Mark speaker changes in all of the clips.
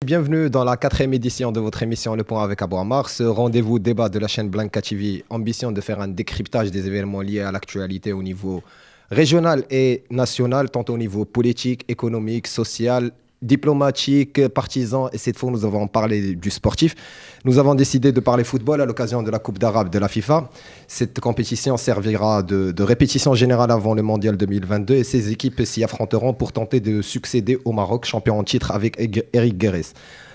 Speaker 1: bienvenue dans la 4e édition de votre émission Le Point avec Abou Ammar. Ce rendez-vous débat de la chaîne Blanca TV, ambition de faire un décryptage des événements liés à l'actualité au niveau régional et national, tant au niveau politique, économique, social, diplomatique, partisan. Et cette fois, nous avons parlé du sportif. Nous avons décidé de parler football à l'occasion de la Coupe d'Arabe de la FIFA. Cette compétition servira de répétition générale avant le Mondial 2022 et ces équipes s'y affronteront pour tenter de succéder au Maroc, champion en titre avec Eric Guérès.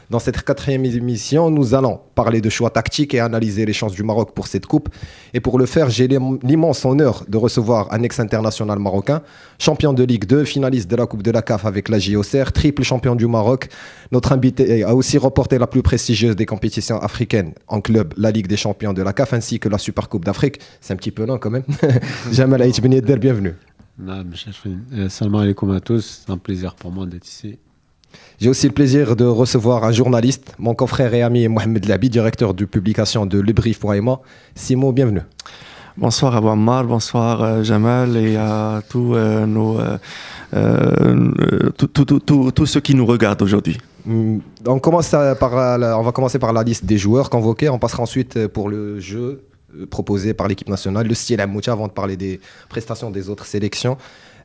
Speaker 1: Dans cette 4e émission, nous allons parler de choix tactiques et analyser les chances du Maroc pour cette coupe. Et pour le faire, j'ai l'immense honneur de recevoir un ex-international marocain, champion de Ligue 2, finaliste de la Coupe de la CAF avec la JOCR, triple champion du Maroc. Notre invité a aussi remporté la plus prestigieuse des compétitions africaines en club, la Ligue des champions de la CAF, ainsi que la Super Coupe d'Afrique. C'est un petit peu long quand même. Jamal Aït Ben Yedder, bienvenue.
Speaker 2: Salam alaikum à tous, c'est un plaisir pour moi d'être ici.
Speaker 1: J'ai aussi le plaisir de recevoir un journaliste, mon confrère et ami Mohamed Labi, directeur de publication de lebrief.ma. Simon, bienvenue.
Speaker 3: Bonsoir Abou Ammar, bonsoir Jamal et à tous tous ceux qui nous regardent aujourd'hui.
Speaker 1: On va commencer par la liste des joueurs convoqués. On passera ensuite pour le jeu proposé par l'équipe nationale, le style Moucha, avant de parler des prestations des autres sélections.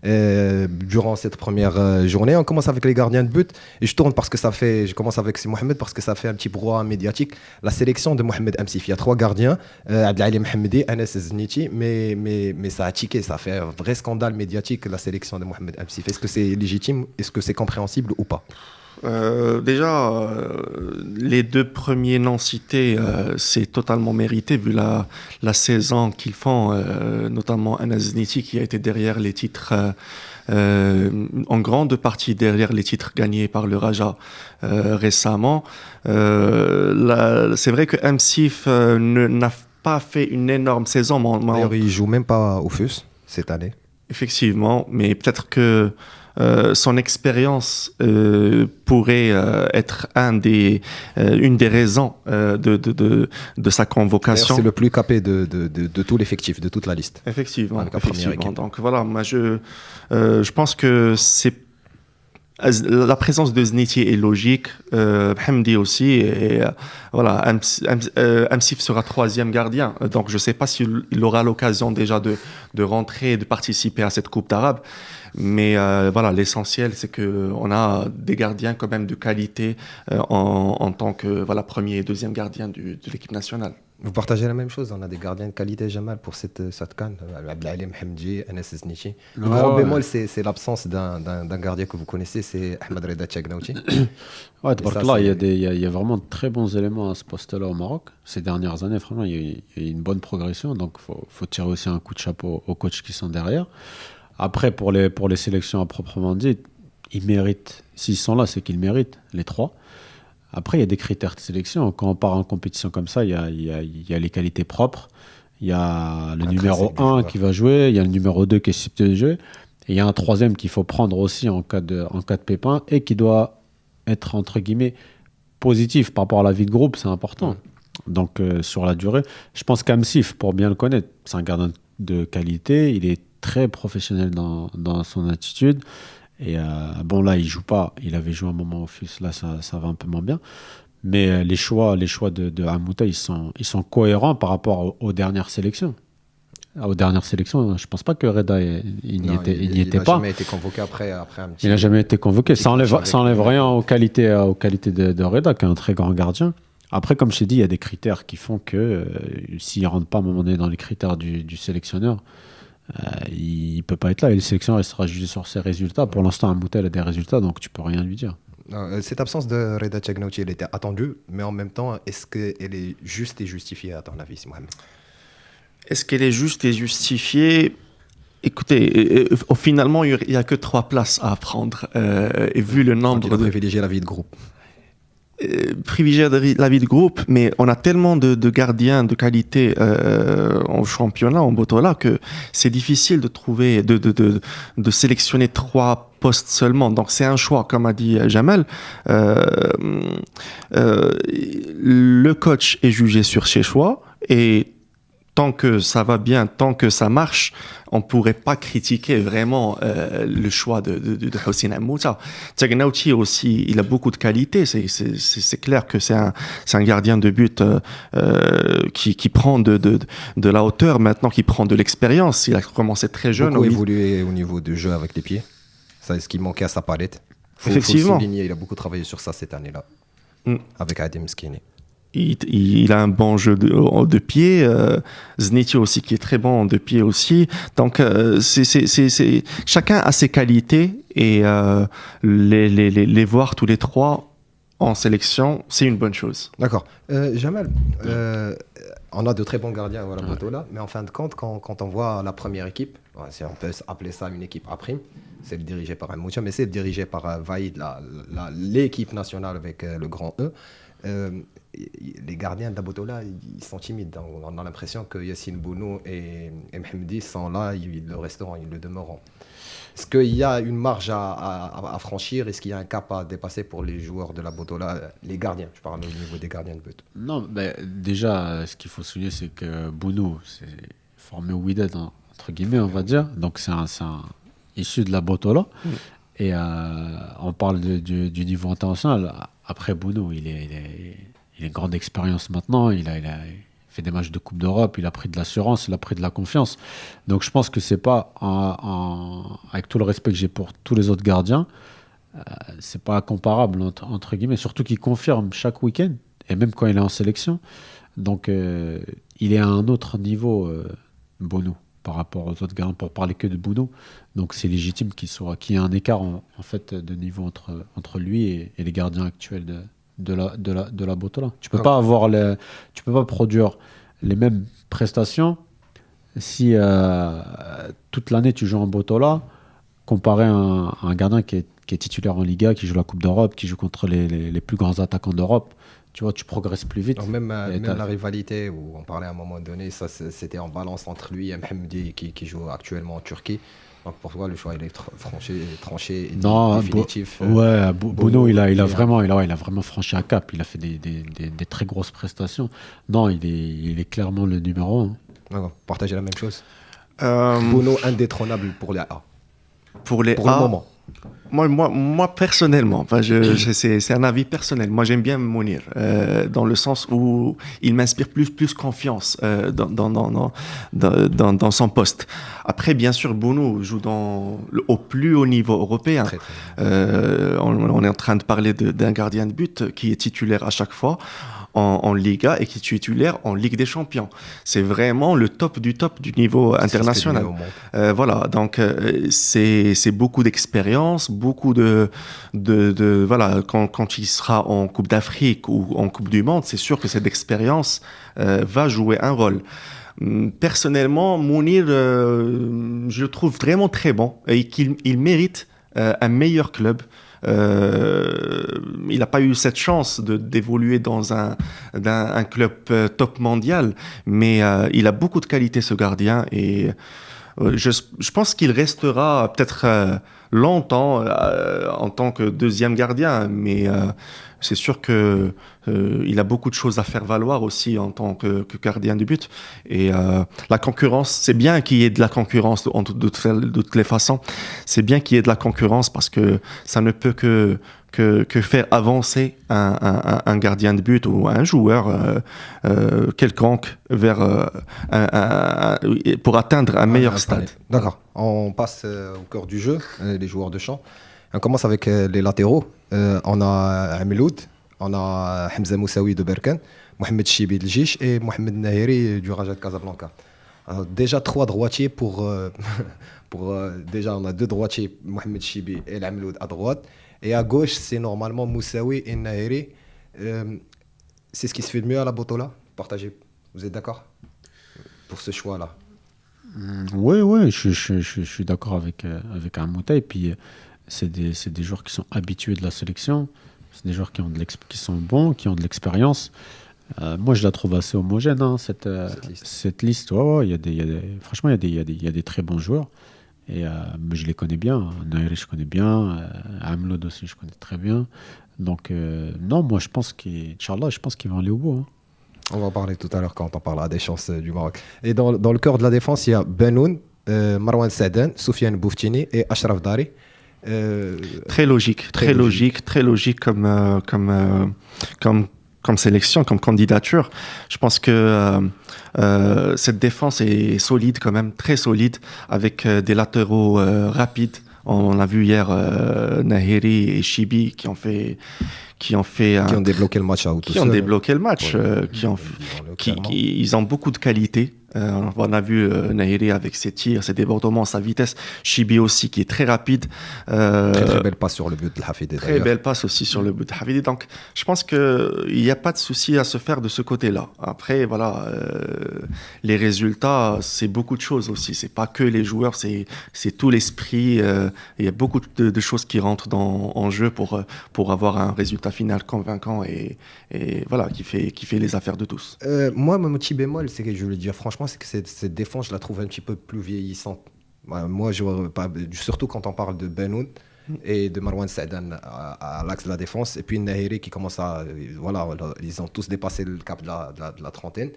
Speaker 1: Durant cette première journée, on commence avec les gardiens de but et je commence avec Mohamed parce que ça fait un petit brouhaha médiatique. La sélection de Mohamed Amsif, il y a 3 gardiens, Abdelali Mohamedi, Anas Zniti, mais ça a tiqué, ça fait un vrai scandale médiatique la sélection de Mohamed Amsif. Est-ce que c'est légitime, est-ce que c'est compréhensible ou pas?
Speaker 3: Les 2 premiers noms cités, c'est totalement mérité vu la saison qu'ils font, notamment Anas Zniti qui a été derrière les titres, en grande partie derrière les titres gagnés par le Raja récemment. C'est vrai que Amsif n'a pas fait une énorme saison.
Speaker 1: D'ailleurs, il ne joue même pas au FUS cette année.
Speaker 3: Effectivement, mais peut-être que son expérience pourrait être une des raisons de sa convocation.
Speaker 1: C'est le plus capé de tout l'effectif, de toute la liste.
Speaker 3: Effectivement. Donc voilà, moi je pense que la présence de Zniti est logique, Hamdi aussi, et voilà, Amsif sera 3e gardien. Donc je ne sais pas s'il aura l'occasion déjà de rentrer et de participer à cette Coupe d'Arabe. Mais voilà, l'essentiel, c'est qu'on a des gardiens quand même de qualité en tant que premier et 2e gardien de l'équipe nationale.
Speaker 1: Vous partagez la même chose, on a des gardiens de qualité, Jamal, pour cette CAN. Abdelali Mohamedi, Anas Zniti. Le grand bémol, c'est l'absence d'un gardien que vous connaissez, c'est Ahmed Reda Tchagnaouti.
Speaker 2: Ouais, il y a vraiment de très bons éléments à ce poste-là au Maroc. Ces dernières années, vraiment, il y a une bonne progression. Donc, il faut tirer aussi un coup de chapeau aux coachs qui sont derrière. Après, pour les sélections à proprement dit, ils méritent. S'ils sont là, c'est qu'ils méritent, les 3. Après, il y a des critères de sélection. Quand on part en compétition comme ça, il y a les qualités propres. Il y a le numéro 1 qui va jouer. Il y a le numéro 2 qui est susceptible de jouer. Et il y a un 3e qu'il faut prendre aussi en cas de pépin et qui doit être, entre guillemets, positif par rapport à la vie de groupe. C'est important. Donc, sur la durée, je pense qu'Amsif, pour bien le connaître, c'est un gardien de qualité. Il est très professionnel dans son attitude. Et là, il joue pas. Il avait joué un moment au FUS. Là, ça va un peu moins bien. Mais les choix de Hamouta, ils sont cohérents par rapport aux dernières sélections. Aux dernières sélections, je pense pas que Reda il n'y était pas.
Speaker 1: Il n'a jamais été convoqué après un petit.
Speaker 2: Il n'a jamais été convoqué. Ça enlève rien aux qualités de Reda, qui est un très grand gardien. Après, comme je t'ai dit, il y a des critères qui font que s'il ne rentre pas à un moment donné dans les critères du sélectionneur, il ne peut pas être là. Et le sélectionneur sera jugé sur ses résultats. Pour l'instant, Hamouta a des résultats, donc tu ne peux rien lui dire.
Speaker 1: Cette absence de Reda Tchagnaouti, elle était attendue, mais en même temps, est-ce qu'elle est juste et justifiée à ton avis, Mohamed?
Speaker 3: Est-ce qu'elle est juste et justifiée? Écoutez, finalement, il n'y a que 3 places à prendre. Et vu le nombre
Speaker 1: donc il a privilégié la vie de groupe.
Speaker 3: Privilégier la vie de groupe, mais on a tellement de gardiens de qualité en championnat, en Botola, que c'est difficile de trouver, de sélectionner 3 postes seulement. Donc c'est un choix, comme a dit Jamal. Le coach est jugé sur ses choix et tant que ça va bien, tant que ça marche, on pourrait pas critiquer vraiment le choix de Hossein Ammouta. Tagnaouti aussi, il a beaucoup de qualités. C'est clair que c'est un gardien de but qui prend de la hauteur maintenant, qui prend de l'expérience. Il a commencé très jeune.
Speaker 1: Beaucoup évolué au niveau du jeu avec les pieds. C'est ce qui manquait à sa palette.
Speaker 3: Effectivement.
Speaker 1: Faut le souligner, il a beaucoup travaillé sur ça cette année-là, avec Adem Skini.
Speaker 3: Il a un bon jeu de pied. Zneti aussi, qui est très bon de pied aussi. Donc, chacun a ses qualités et les voir tous les trois en sélection, c'est une bonne chose.
Speaker 1: D'accord. Jamal, on a de très bons gardiens à la Botola, mais en fin de compte, quand on voit la première équipe, si on peut appeler ça une équipe A', c'est dirigé par Ammouta, mais c'est dirigé par Vaïd, l'équipe nationale avec le grand E. Les gardiens d'Abotola, ils sont timides. On a l'impression que Yassine Bounou et Mehmedi sont là, ils le resteront, ils le demeureront. Est-ce qu'il y a une marge à franchir? Est-ce qu'il y a un cap à dépasser pour les joueurs de l'Abotola, les gardiens? Je parle au niveau des gardiens de but.
Speaker 2: Non, déjà, ce qu'il faut souligner, c'est que Bounou, c'est formé au Wydad, entre guillemets, on va dire. Donc, c'est un issu de l'Abotola. Et on parle du niveau international. Après Bounou, il a une grande expérience maintenant. Il a fait des matchs de Coupe d'Europe. Il a pris de l'assurance, il a pris de la confiance. Donc je pense que c'est pas, avec tout le respect que j'ai pour tous les autres gardiens, c'est pas comparable entre guillemets. Surtout qu'il confirme chaque week-end et même quand il est en sélection. Donc il est à un autre niveau, Bounou, par rapport aux autres gardiens, pour parler que de Bounou. Donc c'est légitime qu'il y ait un écart en fait de niveau entre lui et les gardiens actuels de la Botola. Tu peux pas tu peux pas produire les mêmes prestations si toute l'année tu joues en Botola comparé à un gardien qui est titulaire en Liga, qui joue la Coupe d'Europe, qui joue contre les plus grands attaquants d'Europe. Tu vois, tu progresses plus vite.
Speaker 1: Donc même la rivalité où on parlait à un moment donné, ça c'était en balance entre lui et Mehmedi qui joue actuellement en Turquie. Donc pour toi, le choix il est tranché, définitif.
Speaker 2: Bounou, il a vraiment franchi un cap. Il a fait des très grosses prestations. Non, il est clairement le numéro 1.
Speaker 1: D'accord. Partagez la même chose. Bounou indétrônable pour les A.
Speaker 3: Pour le moment. Moi personnellement, c'est un avis personnel. Moi, j'aime bien Mounir, dans le sens où il m'inspire plus confiance dans son poste. Après, bien sûr, Bounou joue au plus haut niveau européen.
Speaker 1: Très.
Speaker 3: On est en train de parler d'un gardien de but qui est titulaire à chaque fois en Liga et qui est titulaire en Ligue des Champions. C'est vraiment le top du niveau international. Voilà, donc c'est beaucoup d'expérience, beaucoup voilà, quand il sera en Coupe d'Afrique ou en Coupe du Monde, c'est sûr que cette expérience va jouer un rôle. Personnellement, Mounir, je le trouve vraiment très bon et qu'il mérite un meilleur club. Il n'a pas eu cette chance d'évoluer dans un club top mondial, mais il a beaucoup de qualité, ce gardien, et je pense qu'il restera peut-être longtemps en tant que deuxième gardien, mais c'est sûr que il a beaucoup de choses à faire valoir aussi en tant que gardien de but. Et la concurrence, c'est bien qu'il y ait de la concurrence de toutes les façons. C'est bien qu'il y ait de la concurrence parce que ça ne peut que faire avancer un gardien de but ou un joueur quelconque vers pour atteindre un meilleur stade.
Speaker 1: D'accord. On passe au cœur du jeu, les joueurs de champ. On commence avec les latéraux. On a Amiloud, on a Hamza Moussaoui de Berkane, Mohamed Chibi de Jish et Mohamed Nahiri du Raja de Casablanca. Alors, déjà 3 droitiers déjà on a 2 droitiers, Mohamed Chibi et Amiloud à droite. Et à gauche, c'est normalement Moussaoui et Nahiri. C'est ce qui se fait de mieux à la Botola. Partagez. Vous êtes d'accord pour ce choix-là?
Speaker 2: Oui, je suis d'accord avec Ammouta. Et puis, c'est des joueurs qui sont habitués de la sélection. C'est des joueurs qui sont bons, qui ont de l'expérience. Moi, je la trouve assez homogène, hein, cette liste. Ouais, franchement, il y a des très bons joueurs. Et je les connais bien. Nahiri, je connais bien. Amiloud aussi, je connais très bien. Donc, non, moi, je pense qu'ils vont aller au bout. Hein.
Speaker 1: On va en parler tout à l'heure quand on parlera des chances du Maroc. Et dans le cœur de la défense, il y a Benoun, Marwan Sadan, Soufiane Bouftini et Ashraf Dari.
Speaker 3: Très logique comme sélection, comme candidature. Je pense que cette défense est solide quand même, très solide, avec des latéraux rapides. On a vu hier Nahiri et Chibi qui ont
Speaker 1: débloqué le match à
Speaker 3: qui ont débloqué le match, ils ont beaucoup de qualité. On a vu Nahiri avec ses tirs, ses débordements, sa vitesse. Chibi aussi qui est très rapide.
Speaker 1: Très belle passe sur le but de Hafidi.
Speaker 3: Très belle passe aussi sur le but de Hafidi. Donc je pense qu'il n'y a pas de souci à se faire de ce côté-là. Après, voilà, les résultats, c'est beaucoup de choses aussi. C'est pas que les joueurs, c'est tout l'esprit. Il y a beaucoup de choses qui rentrent en jeu pour avoir un résultat final convaincant et voilà, qui fait les affaires de tous.
Speaker 1: Moi, mon petit bémol, c'est que je veux le dire franchement, c'est que cette défense, je la trouve un petit peu plus vieillissante. Moi, surtout quand on parle de Benoun et de Marwan Sadan à l'axe de la défense, et puis Nahiri qui commence à... Voilà, ils ont tous dépassé le cap de la trentaine.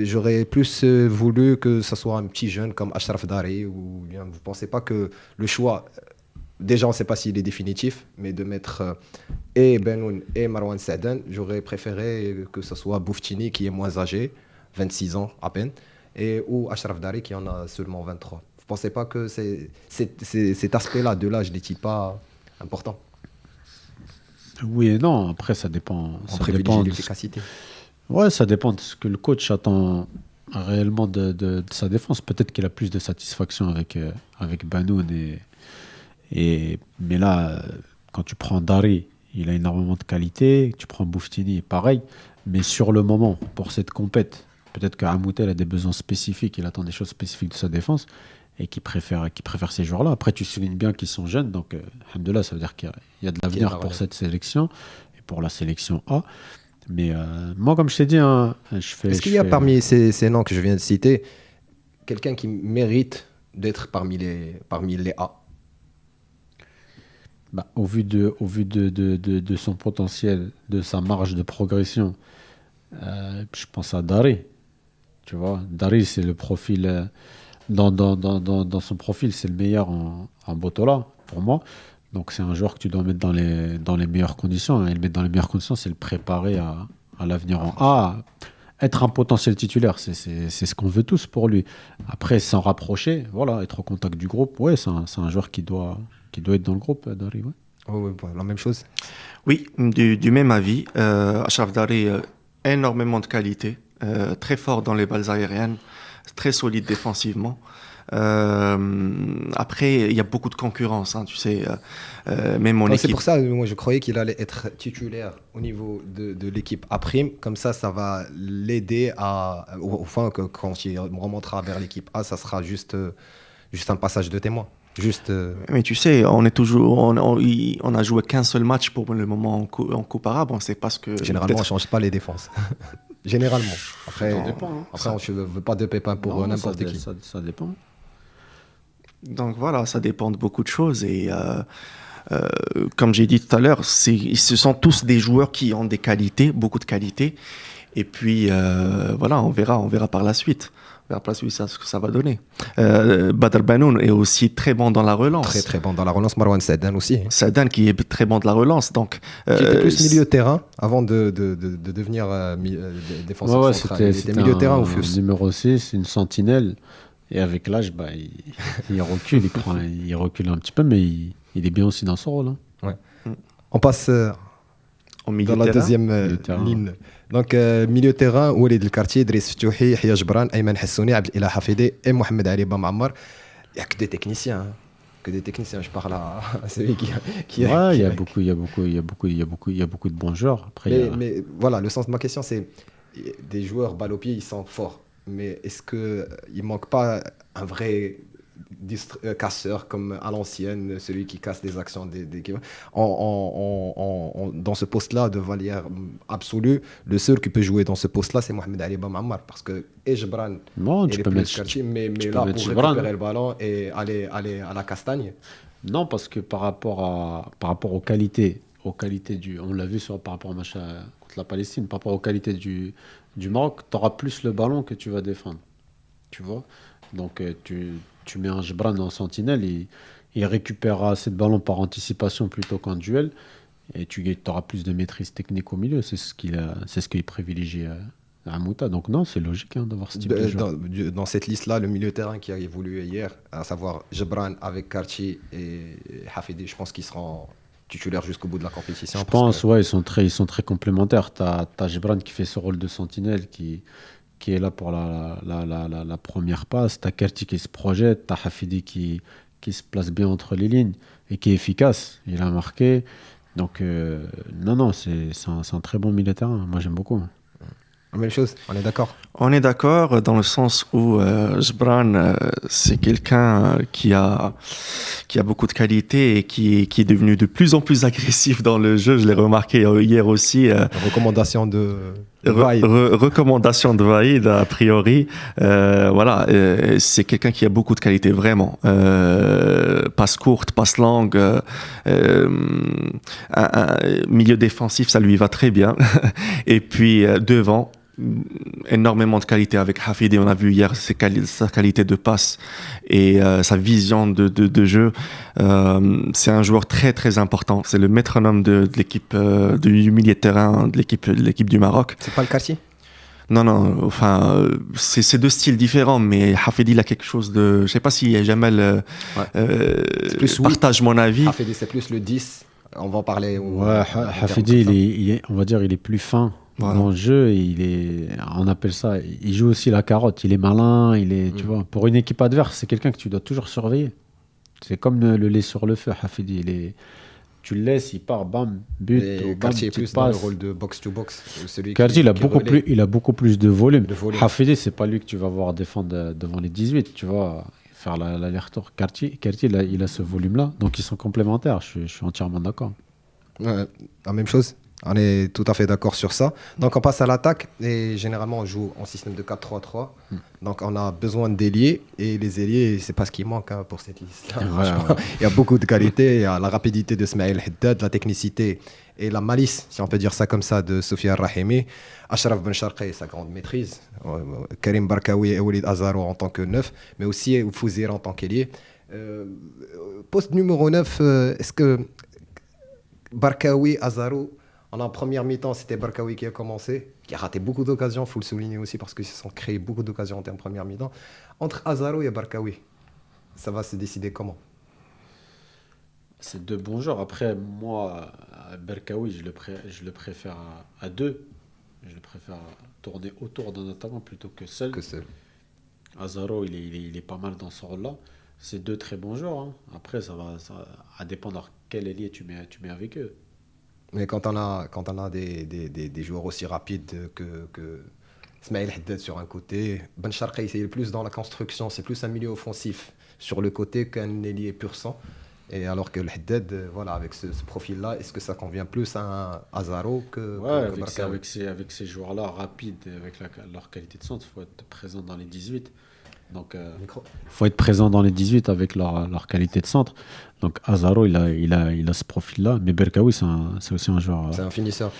Speaker 1: J'aurais plus voulu que ce soit un petit jeune comme Ashraf Dari, ou bien vous ne pensez pas que le choix... Déjà, on ne sait pas s'il est définitif, mais de mettre et Benoun et Marwan Sadan, j'aurais préféré que ce soit Bouftini qui est moins âgé, 26 ans à peine, ou Ashraf Dari qui en a seulement 23. Vous ne pensez pas que cet aspect-là de l'âge n'est-il pas important?
Speaker 2: Oui et non, après ça dépend.
Speaker 1: On privilégie l'efficacité.
Speaker 2: Ouais, ça dépend de ce que le coach attend réellement de sa défense. Peut-être qu'il a plus de satisfaction avec Benoun mais là, quand tu prends Dari, il a énormément de qualité. Tu prends Bouftini, pareil. Mais sur le moment, pour cette compète, peut-être qu'Amoutel a des besoins spécifiques, il attend des choses spécifiques de sa défense et qu'il préfère ces joueurs-là. Après, tu soulignes bien qu'ils sont jeunes, donc alhamdoulilah, ça veut dire qu'il y a de l'avenir pour cette sélection et pour la sélection A. Mais moi, comme je t'ai dit,
Speaker 1: Est-ce qu'il y a parmi ces noms que je viens de citer, quelqu'un qui mérite d'être parmi les A?
Speaker 2: Au vu de son potentiel, de sa marge de progression, je pense à Dari. Tu vois, Dari, c'est le profil. Dans son profil, c'est le meilleur en Botola, pour moi. Donc, c'est un joueur que tu dois mettre dans les meilleures conditions. Et le mettre dans les meilleures conditions, c'est le préparer à l'avenir en A. Être un potentiel titulaire, c'est ce qu'on veut tous pour lui. Après, s'en rapprocher, voilà, être au contact du groupe, ouais, c'est un joueur qui doit être dans le groupe, Dari. Ouais.
Speaker 1: Oui, la même chose.
Speaker 3: Oui, du même avis. Ashraf Dari, énormément de qualité, très fort dans les balles aériennes, très solide défensivement. Après, il y a beaucoup de concurrence, tu sais. Même mon équipe.
Speaker 1: C'est pour ça, moi, je croyais qu'il allait être titulaire au niveau de l'équipe A'. Comme ça va l'aider enfin, quand il remontera vers l'équipe A, ça sera juste un passage de témoin.
Speaker 3: Mais tu sais, on a joué qu'un seul match pour le moment en Coupe arabe. On sait pas ce que.
Speaker 1: Généralement, on ne change pas les défenses. Généralement. Après, ça dépend, après on ne veut pas de pépins pour n'importe qui.
Speaker 2: Ça dépend.
Speaker 3: Donc voilà, ça dépend de beaucoup de choses. Et comme j'ai dit tout à l'heure, ce sont tous des joueurs qui ont des qualités, beaucoup de qualités. Et puis voilà, on verra par la suite. Ce que ça va donner. Badr Banoun est aussi très bon dans la relance.
Speaker 1: Très très bon dans la relance. Marwan Sadan aussi.
Speaker 3: Sadan qui est très bon de la relance. Donc,
Speaker 1: qui était plus milieu de terrain avant de devenir défenseur central.
Speaker 2: Il était milieu de terrain au FUS. Numéro 6, une sentinelle. Et avec l'âge, il recule. Il recule un petit peu, mais il est bien aussi dans son rôle. Hein.
Speaker 1: Ouais. On passe dans la deuxième ligne. Donc, milieu de terrain, Walid El Karti, Driss Ftouhi, Yahya Jebran, Ayman Hassouni, Abdelah Hafidi et Mohamed Ali Bamammar. Il n'y a que des techniciens. Hein. Que des techniciens, je parle à celui qui
Speaker 2: ouais, il y a beaucoup de bons joueurs. Après,
Speaker 1: mais voilà, le sens de ma question, c'est des joueurs balle au pied, ils sont forts. Mais est-ce qu'il ne manque pas un vrai casseur comme à l'ancienne, celui qui casse les actions dans ce poste-là de valière absolue, le seul qui peut jouer dans ce poste-là, c'est Mohamed Ali Bamammar, parce que Jebran
Speaker 2: il est plus
Speaker 1: quartier, mais là pour récupérer le ballon et aller à la castagne.
Speaker 2: Non, parce que par rapport aux qualités du, on l'a vu par rapport au match contre la Palestine, par rapport aux qualités du du Maroc, tu auras plus le ballon que tu vas défendre. Tu vois? Donc, tu mets un Gebran en sentinelle, il récupérera assez de ballons par anticipation plutôt qu'en duel. Et tu auras plus de maîtrise technique au milieu. C'est ce qu'il privilégie à Mouta. Donc, non, c'est logique d'avoir ce type de joueur.
Speaker 1: Dans cette liste-là, le milieu de terrain qui a évolué hier, à savoir Gebran avec Karchi et Hafidi, je pense qu'ils seront titulaires jusqu'au bout de la compétition.
Speaker 2: Je pense, ouais, ils sont très complémentaires. Tu as Gebran qui fait ce rôle de sentinelle, qui est là pour la première passe. Tu as Karchi qui se projette. Tu as Hafidi qui se place bien entre les lignes et qui est efficace. Il a marqué. Donc, non, c'est un très bon milieu de terrain. Moi, j'aime beaucoup.
Speaker 1: Même chose, on est d'accord.
Speaker 3: On est d'accord dans le sens où Gebran, c'est quelqu'un qui a beaucoup de qualité et qui est devenu de plus en plus agressif dans le jeu. Je l'ai remarqué hier aussi.
Speaker 1: Recommandation de Vaïd.
Speaker 3: Recommandation de Vaïd, a priori. Voilà, c'est quelqu'un qui a beaucoup de qualité, vraiment. Passe courte, passe longue. Un milieu défensif, ça lui va très bien. Et puis devant, énormément de qualité avec Hafidi. On a vu hier sa qualité de passe et sa vision de jeu. C'est un joueur très très important. C'est le métronome de l'équipe du milieu de terrain de l'équipe du Maroc.
Speaker 1: C'est pas le quartier?
Speaker 3: Non, enfin, c'est deux styles différents, mais Hafidi, il a quelque chose de... Je sais pas si Jamel partage mon avis.
Speaker 1: Hafidi, c'est plus le 10. On va en parler.
Speaker 2: Ouais, Hafidi, on va dire, il est plus fin. Voilà. Dans le jeu, on appelle ça, il joue aussi la carotte, il est malin, tu vois, pour une équipe adverse, c'est quelqu'un que tu dois toujours surveiller. C'est comme le lait sur le feu, Hafidi, tu le laisses, il part, bam, but,
Speaker 1: et Karchi est plus dans le rôle de box-to-box.
Speaker 2: Karchi, il a beaucoup plus de volume. Hafidi, c'est pas lui que tu vas voir défendre devant les 18, tu vois, faire l'aller-retour. Karchi, il a ce volume-là, donc ils sont complémentaires, je suis entièrement d'accord.
Speaker 1: Ouais, la même chose. On est tout à fait d'accord sur ça. Donc, on passe à l'attaque. Et généralement, on joue en système de 4-3-3. Donc, on a besoin d'ailiers. Et les ailiers, c'est pas ce qui manque pour cette liste-là. Ouais. Il y a beaucoup de qualités. Il y a la rapidité de Smaïl Haddad, la technicité et la malice, si on peut dire ça comme ça, de Soufiane Rahimi. Achraf Ben Sharqi, sa grande maîtrise. Karim Barkaoui et Walid Azaro en tant que neuf. Mais aussi Fouzir en tant qu'ailier. Poste numéro 9, est-ce que Barkaoui, Azaro... En première mi-temps, c'était Barkaoui qui a commencé, qui a raté beaucoup d'occasions, il faut le souligner aussi, parce qu'ils se sont créés beaucoup d'occasions en première mi-temps. Entre Azaro et Barkaoui, ça va se décider comment?
Speaker 2: C'est deux bons joueurs. Après, moi, Barkaoui, je le préfère à deux. Je le préfère tourner autour d'un attaquant plutôt que seul. Azaro, il est pas mal dans ce rôle-là. C'est deux très bons joueurs. Après, ça va dépendre quel ailier tu mets avec eux.
Speaker 1: Mais quand on a des joueurs aussi rapides que Smaïl Haddad sur un côté, Ben Sharqi, c'est plus dans la construction, c'est plus un milieu offensif sur le côté qu'un ailier pur sang. Et alors que le Haddad, voilà, avec ce profil-là, est-ce que ça convient plus à un Azaro que
Speaker 2: avec ces joueurs-là rapides, avec leur qualité de centre, il faut être présent dans les 18. Donc, faut être présent dans les 18 avec leur qualité de centre. Donc, Azaro, il a ce profil-là. Mais Barkaoui, c'est aussi un joueur...
Speaker 1: C'est un finisseur.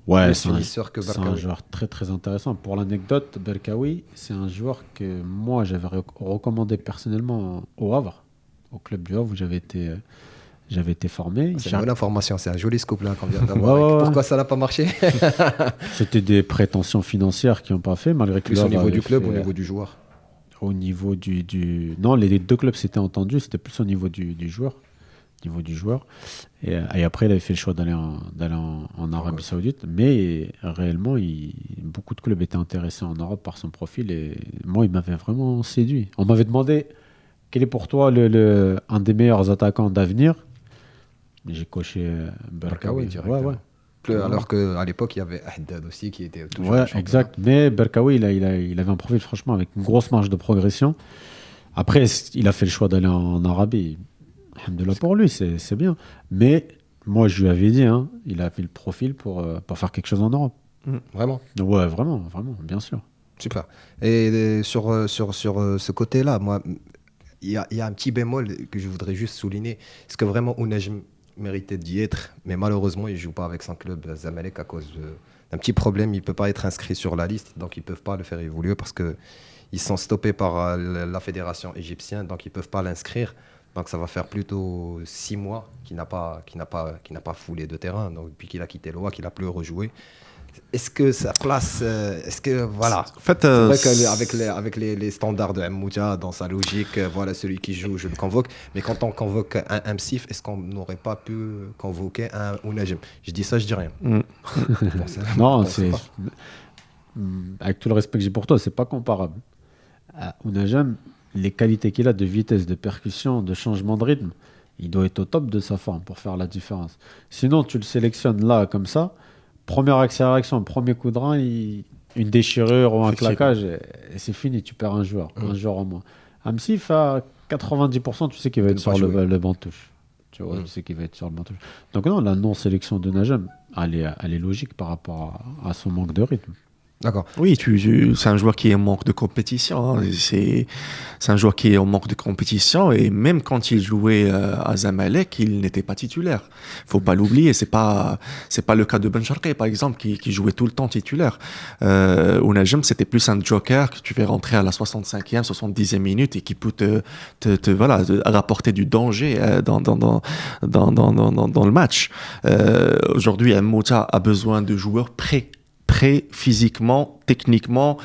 Speaker 2: Ouais, c'est un joueur très, très intéressant. Pour l'anecdote, Barkaoui, c'est un joueur que moi, j'avais recommandé personnellement au Havre, au club du Havre où j'avais été formé.
Speaker 1: C'est une bonne information, c'est un joli scoop là qu'on vient d'avoir. Pourquoi ça n'a pas marché?
Speaker 2: C'était des prétentions financières qui n'ont pas fait, malgré que...
Speaker 1: Plus au niveau du club ou au niveau du joueur?
Speaker 2: Au niveau du... Non, les deux clubs s'étaient entendus, c'était plus au niveau du joueur. Et après, il avait fait le choix d'aller en Arabie Saoudite. Mais réellement, beaucoup de clubs étaient intéressés en Europe par son profil. Et moi, il m'avait vraiment séduit. On m'avait demandé quel est pour toi un des meilleurs attaquants d'avenir. J'ai coché
Speaker 1: Barkaoui directement. Alors qu'à l'époque, il y avait Haddad aussi qui était toujours
Speaker 2: champion. Exact. Mais Barkaoui, il avait un profil franchement avec une grosse marge de progression. Après, il a fait le choix d'aller en Arabie. Alhamdoulilah pour lui, c'est bien. Mais moi, je lui avais dit, il avait le profil pour faire quelque chose en Europe.
Speaker 1: Vraiment?
Speaker 2: Ouais, vraiment, bien sûr.
Speaker 1: Super. Et sur ce côté-là, moi, il y a un petit bémol que je voudrais juste souligner. Est-ce que vraiment Ounajm méritait d'y être? Mais malheureusement, il ne joue pas avec son club Zamalek à cause un petit problème, il ne peut pas être inscrit sur la liste, donc ils ne peuvent pas le faire évoluer parce qu'ils sont stoppés par la fédération égyptienne, donc ils ne peuvent pas l'inscrire. Donc ça va faire plutôt 6 mois qu'il n'a pas foulé de terrain, donc depuis qu'il a quitté l'OA, qu'il n'a plus rejoué. Est-ce que sa place, est-ce que voilà,
Speaker 3: En fait,
Speaker 1: c'est vrai qu'avec les standards de Moutia, dans sa logique, voilà, celui qui joue, je le convoque. Mais quand on convoque un MSIF, est-ce qu'on n'aurait pas pu convoquer un Ounajem? Je dis ça, je dis rien.
Speaker 2: Non, c'est avec tout le respect que j'ai pour toi, c'est pas comparable. Ounajem, les qualités qu'il a de vitesse, de percussion, de changement de rythme, il doit être au top de sa forme pour faire la différence. Sinon, tu le sélectionnes là comme ça. Première accélération, premier coup de rein, une déchirure ou un claquage, et c'est fini, tu perds un joueur en moins. Amsif, à 90%, tu sais qu'il va être sur le banc de touche. Tu vois, tu sais qu'il va être sur le banc de touche. Donc non, la non-sélection de Najem, elle est logique par rapport à son manque de rythme.
Speaker 1: D'accord.
Speaker 3: Oui, c'est un joueur qui est en manque de compétition. Hein. C'est un joueur qui est en manque de compétition et même quand il jouait à Zamalek, il n'était pas titulaire. Faut pas l'oublier. C'est pas le cas de Ben Sharqi, par exemple, qui jouait tout le temps titulaire. Ounajem, c'était plus un joker que tu fais rentrer à la 65e, 70e minute et qui peut te rapporter du danger dans le match. Aujourd'hui, Mouta a besoin de joueurs prêts physiquement, techniquement,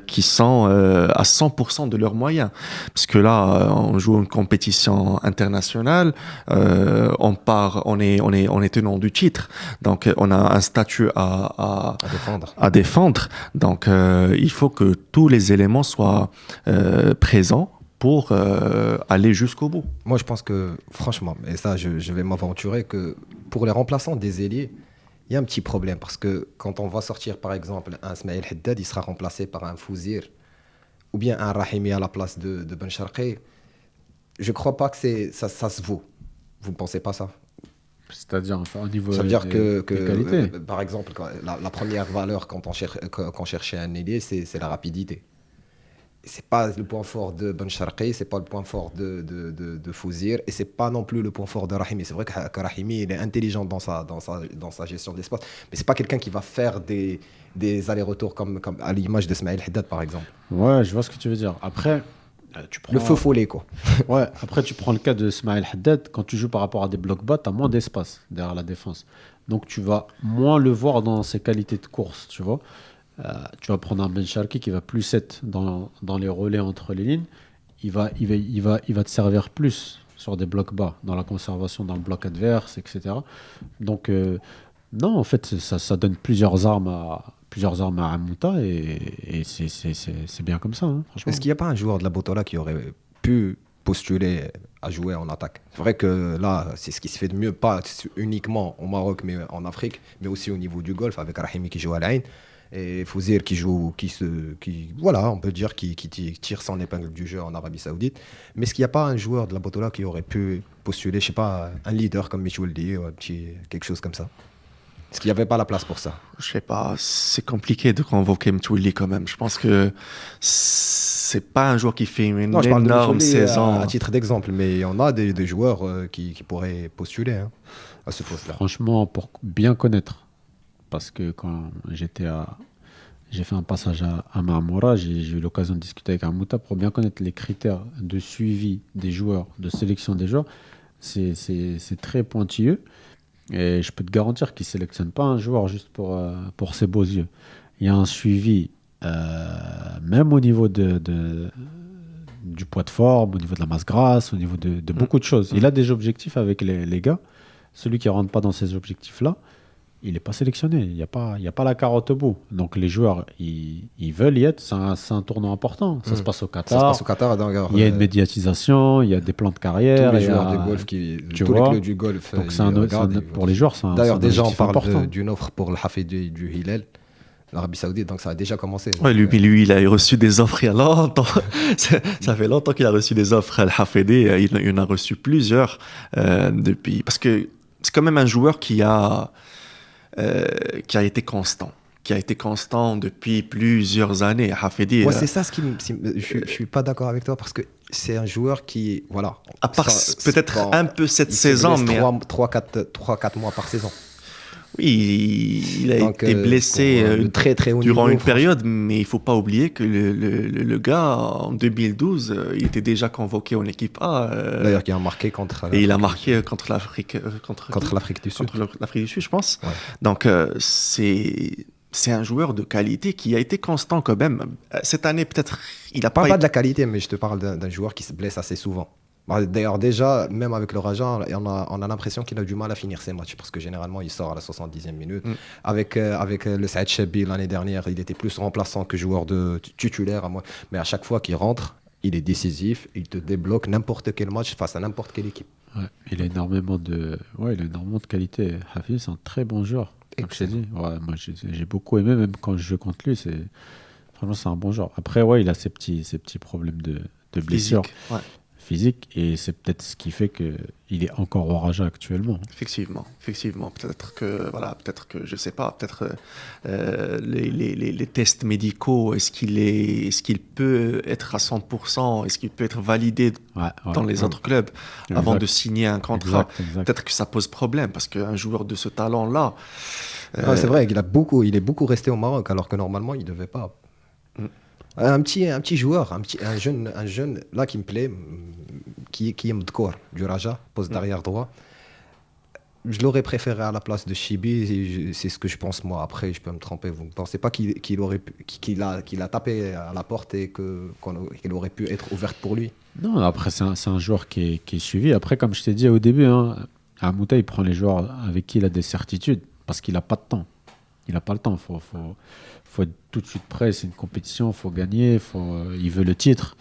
Speaker 3: qui sont à 100% de leurs moyens. Parce que là, on joue une compétition internationale, on est tenant du titre. Donc, on a un statut à défendre. Donc, il faut que tous les éléments soient présents pour aller jusqu'au bout.
Speaker 1: Moi, je pense que, franchement, et ça, je vais m'aventurer, que pour les remplaçants des ailiers, il y a un petit problème parce que quand on va sortir par exemple un Smaïl Haddad, il sera remplacé par un Fouzir ou bien un Rahimi à la place de Ben Sharqi. Je ne crois pas que ça se vaut. Vous ne pensez pas ça?
Speaker 2: C'est-à-dire enfin, au niveau
Speaker 1: ça veut dire que
Speaker 2: qualités.
Speaker 1: Par exemple, la première valeur quand on cherchait un ailier, c'est la rapidité. C'est pas le point fort de Ben Sharqi, c'est pas le point fort de Fouzir et c'est pas non plus le point fort de Rahimi. C'est vrai que Rahimi il est intelligent dans sa gestion de l'espace, mais c'est pas quelqu'un qui va faire des allers-retours comme à l'image de Smaïl Haddad par exemple.
Speaker 2: Ouais, je vois ce que tu veux dire. Après, tu prends
Speaker 1: le feu follet quoi.
Speaker 2: Ouais, après tu prends le cas de Smaïl Haddad, quand tu joues par rapport à des blocs bas, tu as moins d'espace derrière la défense. Donc tu vas moins le voir dans ses qualités de course, tu vois. Tu vas prendre un Ben Sharqi qui va plus être dans les relais entre les lignes. Il va te servir plus sur des blocs bas, dans la conservation dans le bloc adverse, etc. Donc, non, en fait, ça donne plusieurs armes à Mouta et c'est bien comme ça. Hein, franchement.
Speaker 1: Est-ce qu'il n'y a pas un joueur de la Botola qui aurait pu postuler à jouer en attaque? C'est vrai que là, c'est ce qui se fait de mieux, pas uniquement au Maroc, mais en Afrique, mais aussi au niveau du golf, avec Rahimi qui joue à l'Ain. Et Fouzir qui voilà, on peut dire qui tire son épingle du jeu en Arabie Saoudite. Mais est-ce qu'il n'y a pas un joueur de la Botola qui aurait pu postuler, je sais pas, un leader comme Michouldi ou quelque chose comme ça? Est-ce qu'il n'y avait pas la place pour ça?
Speaker 3: Je sais pas, c'est compliqué de convoquer Mtouili quand même. Je pense que c'est pas un joueur qui fait une énorme saison.
Speaker 1: À titre d'exemple, mais il y en a des joueurs qui pourraient postuler à ce poste-là.
Speaker 2: Franchement, pour bien connaître. Parce que quand j'ai fait un passage à Marmora, j'ai eu l'occasion de discuter avec Mouta pour bien connaître les critères de suivi des joueurs, de sélection des joueurs. C'est très pointilleux. Et je peux te garantir qu'il ne sélectionne pas un joueur juste pour ses beaux yeux. Il y a un suivi, même au niveau du poids de forme, au niveau de la masse grasse, au niveau de beaucoup de choses. Il a des objectifs avec les gars. Celui qui ne rentre pas dans ces objectifs-là, il n'est pas sélectionné. Il n'y a pas la carotte au bout. Donc les joueurs, ils veulent y être. C'est un tournoi important. Ça se passe au Qatar. Il y a une médiatisation, il y a des plans de carrière.
Speaker 1: Tous les joueurs du golf, tous les clubs du golf.
Speaker 2: Donc pour les joueurs, c'est un
Speaker 1: D'ailleurs, déjà, on parle
Speaker 2: important.
Speaker 1: d'une offre pour le Hafidi du Hilal, l'Arabie Saoudite. Donc ça a déjà commencé.
Speaker 3: Ouais, lui, il a reçu des offres il y a longtemps. Ça fait longtemps qu'il a reçu des offres. Le Hafidi, il en a reçu plusieurs depuis. Parce que c'est quand même un joueur qui a été constant. Qui a été constant depuis plusieurs années. Hafidi.
Speaker 1: Ouais, c'est ça ce qui je suis pas d'accord avec toi parce que c'est un joueur qui, voilà.
Speaker 3: À part peut-être un peu cette saison, mais
Speaker 1: 3-4 mois par saison.
Speaker 3: Oui, il a été blessé durant une période, mais il ne faut pas oublier que le gars, en 2012, il était déjà convoqué en équipe A.
Speaker 1: D'ailleurs, il a marqué contre
Speaker 3: l'Afrique. Et il a marqué contre l'Afrique.
Speaker 1: Contre l'Afrique du Sud.
Speaker 3: Contre l'Afrique du Sud, je pense.
Speaker 1: Ouais.
Speaker 3: Donc, c'est un joueur de qualité qui a été constant quand même. Cette année, peut-être, il n'a
Speaker 1: pas de la qualité, mais je te parle d'un joueur qui se blesse assez souvent. D'ailleurs, déjà, même avec le Raja, on a l'impression qu'il a du mal à finir ses matchs parce que généralement, il sort à la 70e minute. Avec le Saïd Chabi l'année dernière, il était plus remplaçant que joueur de titulaire. Mais à chaque fois qu'il rentre, il est décisif, il te débloque n'importe quel match face à n'importe quelle équipe.
Speaker 2: Ouais, il a énormément de qualité. Hafiz, c'est un très bon joueur. Comme je t'ai dit, moi j'ai beaucoup aimé, même quand je joue contre lui. Franchement, c'est un bon joueur. Après, il a ces petits problèmes de blessure. Physique, et c'est peut-être ce qui fait qu'il est encore au Raja actuellement.
Speaker 3: Effectivement. Peut-être que je sais pas, les tests médicaux, est-ce qu'il peut être à 100%, est-ce qu'il peut être validé dans les autres clubs avant de signer un contrat. Exact. Peut-être que ça pose problème, parce qu'un joueur de ce talent-là...
Speaker 1: c'est vrai, il est beaucoup resté au Maroc, alors que normalement, il ne devait pas. Un petit joueur, un jeune là qui me plaît, qui est Mdkour du Raja, poste d'arrière droit. Je l'aurais préféré à la place de Chibi, c'est ce que je pense moi. Après, je peux me tromper. Vous ne pensez pas qu'il a tapé à la porte et qu'elle aurait pu être ouverte pour lui?
Speaker 2: Non, après c'est un joueur qui est suivi. Après, comme je t'ai dit au début, Amouta, il prend les joueurs avec qui il a des certitudes parce qu'il n'a pas de temps. Il n'a pas le temps. Faut être tout de suite prêt. C'est une compétition. Il faut gagner. Il veut le titre.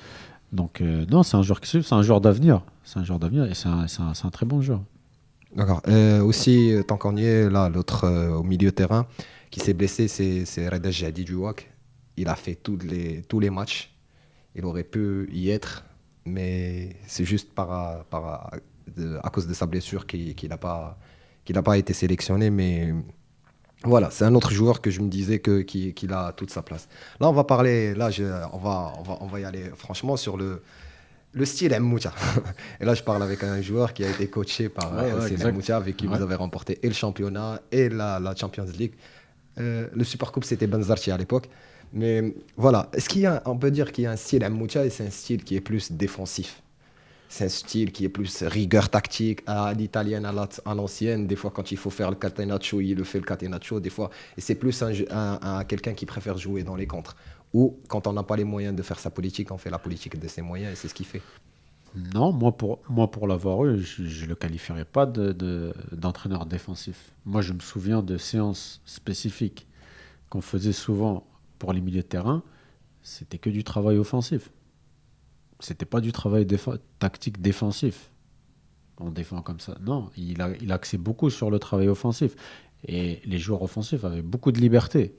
Speaker 2: Donc, non, c'est un joueur qui suit. C'est un joueur d'avenir. Et c'est un très bon joueur.
Speaker 1: D'accord. Aussi, tant qu'on y est, là, l'autre au milieu de terrain qui s'est blessé, c'est Reda Jadi du WAC. Il a fait tous les matchs. Il aurait pu y être, mais c'est juste à cause de sa blessure qu'il n'a pas été sélectionné. Mais voilà, c'est un autre joueur que je me disais qu'il a toute sa place. Là, on va parler. Là, on va y aller franchement sur le style Mouta. Et là, je parle avec un joueur qui a été coaché par Mouta, avec qui vous avez remporté et le championnat et la Champions League. Le Super Coupe, c'était Benzarchi à l'époque. Mais voilà, on peut dire qu'il y a un style Mouta et c'est un style qui est plus défensif. C'est un style qui est plus rigueur tactique, à l'italienne, à l'ancienne. Des fois, quand il faut faire le catenaccio, il fait le catenaccio. Des fois, et c'est plus quelqu'un qui préfère jouer dans les contres. Ou quand on n'a pas les moyens de faire sa politique, on fait la politique de ses moyens et c'est ce qu'il fait.
Speaker 2: Non, moi pour l'avoir eu, je ne le qualifierais pas d'entraîneur défensif. Moi, je me souviens de séances spécifiques qu'on faisait souvent pour les milieux de terrain. C'était que du travail offensif. C'était pas du travail tactique défensif. On défend comme ça. Non, il a axé beaucoup sur le travail offensif. Et les joueurs offensifs avaient beaucoup de liberté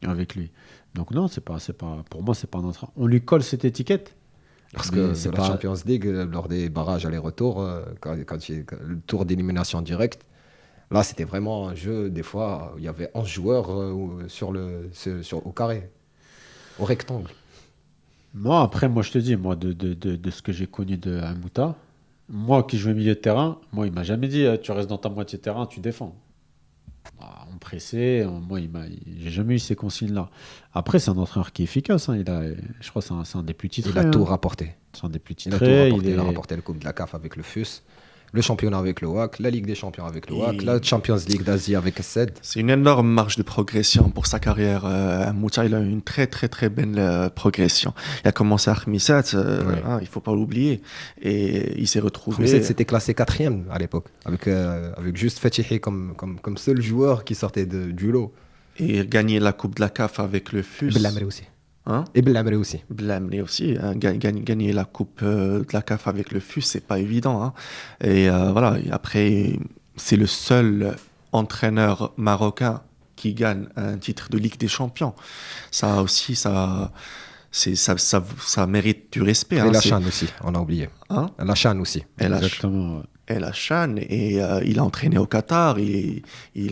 Speaker 2: avec lui. Donc non, pour moi, c'est pas un entraîneur. On lui colle cette étiquette.
Speaker 1: Parce que c'est la Champions League, lors des barrages aller-retour, quand le tour d'élimination directe, là, c'était vraiment un jeu, des fois, il y avait 11 joueurs au carré, au rectangle.
Speaker 2: Moi, je te dis, de ce que j'ai connu de Mouta, moi qui jouais milieu de terrain, il m'a jamais dit tu restes dans ta moitié de terrain, tu défends. On pressait, j'ai jamais eu ces consignes-là. Après, c'est un entraîneur qui est efficace. Je crois que c'est un des plus titrés.
Speaker 1: Il a tout rapporté.
Speaker 2: C'est un des plus titrés.
Speaker 1: Il a remporté le Coupe de la CAF avec le FUS, le championnat avec le WAC, la Ligue des Champions avec le WAC, la Champions League d'Asie avec SED.
Speaker 3: C'est une énorme marge de progression pour sa carrière. Mouta, il a eu une très très très belle progression. Il a commencé à Khmissat, il ne faut pas l'oublier. Et il s'est retrouvé...
Speaker 1: Khmissat, c'était classé 4e à l'époque, avec juste Fatihi comme seul joueur qui sortait du lot.
Speaker 3: Et gagner la Coupe de la CAF avec le FUS.
Speaker 1: Belhamri aussi. Et Belhamri aussi.
Speaker 3: Belhamri aussi. Gagner la Coupe de la CAF avec le FUS, c'est pas évident. Et voilà. Et après, c'est le seul entraîneur marocain qui gagne un titre de Ligue des Champions. Ça aussi, ça mérite du respect.
Speaker 1: Et la CHAN aussi, on a oublié. La CHAN aussi.
Speaker 2: Exactement.
Speaker 3: et la CHAN, et il a entraîné au Qatar, il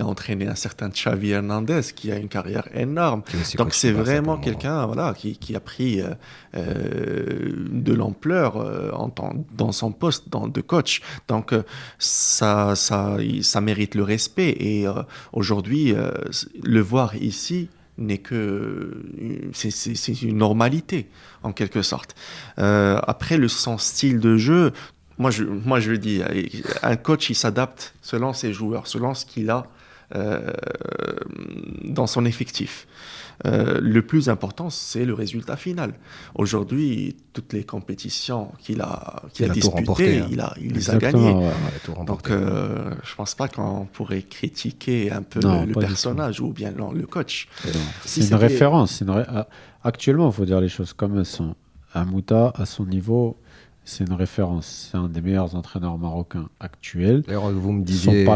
Speaker 3: a entraîné un certain Xavi Hernandez qui a une carrière énorme. Donc c'est vraiment quelqu'un voilà, qui a pris de l'ampleur dans son poste de coach. Donc ça mérite le respect, et aujourd'hui, le voir ici n'est que c'est une normalité en quelque sorte. Après son style de jeu, moi je dis, un coach il s'adapte selon ses joueurs, selon ce qu'il a dans son effectif. Le plus important, c'est le résultat final. Aujourd'hui, toutes les compétitions qu'il a disputées, il les a gagnées. Ouais, donc, je pense pas qu'on pourrait critiquer un peu le personnage ou bien le coach.
Speaker 2: C'est une référence. Actuellement, il faut dire les choses comme elles sont. Hamouta, à son niveau, c'est une référence. C'est un des meilleurs entraîneurs marocains actuels.
Speaker 1: D'ailleurs, vous me disiez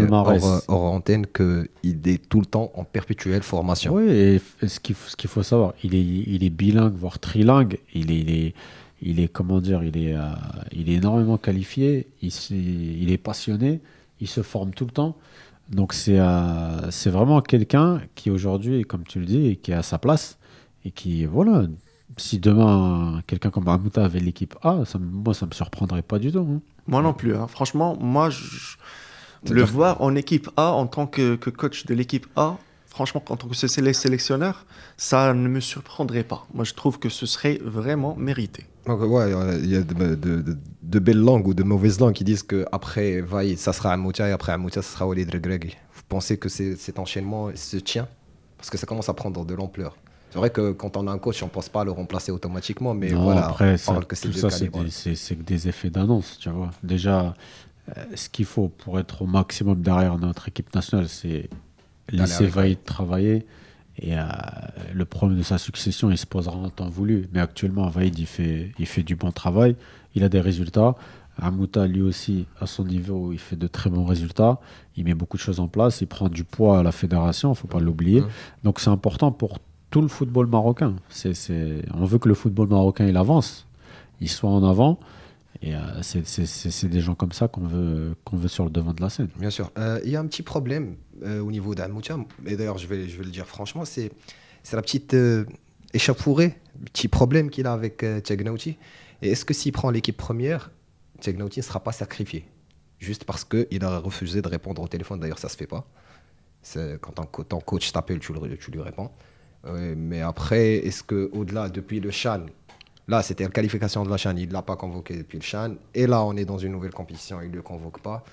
Speaker 1: hors antenne qu'il est tout le temps en perpétuelle formation.
Speaker 2: Oui, et ce qu'il faut savoir, il est bilingue, voire trilingue. Il est comment dire, il est énormément qualifié. Il est passionné. Il se forme tout le temps. Donc c'est vraiment quelqu'un qui aujourd'hui, comme tu le dis, qui est à sa place et qui voilà. Si demain, quelqu'un comme Hamouta avait l'équipe A, moi, ça ne me surprendrait pas du tout. Hein.
Speaker 3: Moi non plus. Hein. Franchement, moi, le voir en équipe A, en tant que coach de l'équipe A, franchement, en tant que sélectionneur, ça ne me surprendrait pas. Moi, je trouve que ce serait vraiment mérité.
Speaker 1: Donc, ouais, il y a de belles langues ou de mauvaises langues qui disent qu'après Vaïd, ça sera Hamouta et après Hamouta, ça sera Walid Regragui. Vous pensez que cet enchaînement se tient? Parce que ça commence à prendre de l'ampleur. C'est vrai que quand on a un coach, on ne pense pas à le remplacer automatiquement, mais
Speaker 2: non,
Speaker 1: voilà,
Speaker 2: après,
Speaker 1: on parle que c'est
Speaker 2: tout ça, c'est que des effets d'annonce, tu vois. Déjà, ce qu'il faut pour être au maximum derrière notre équipe nationale, c'est laisser Vaïd travailler. Et le problème de sa succession, il se posera en temps voulu. Mais actuellement, Vaïd, il fait du bon travail. Il a des résultats. Hamouta, lui aussi, à son niveau, il fait de très bons résultats. Il met beaucoup de choses en place. Il prend du poids à la fédération, il ne faut pas l'oublier. Donc, c'est important pour tout le football marocain. On veut que le football marocain il avance, il soit en avant, et c'est des gens comme ça qu'on veut sur le devant de la scène.
Speaker 1: Bien sûr. Il y a un petit problème au niveau d'Hamouta, et d'ailleurs je vais le dire franchement, c'est la petite échauffourée, petit problème qu'il a avec Tchegnauti. Et est-ce que s'il prend l'équipe première, Tchegnauti ne sera pas sacrifié juste parce qu'il a refusé de répondre au téléphone? D'ailleurs ça se fait pas. Quand ton coach t'appelle, tu lui réponds. Mais après, est-ce qu'au-delà, depuis le CHAN, là c'était la qualification de la CHAN, il ne l'a pas convoqué depuis le CHAN, et là on est dans une nouvelle compétition, il ne le convoque pas.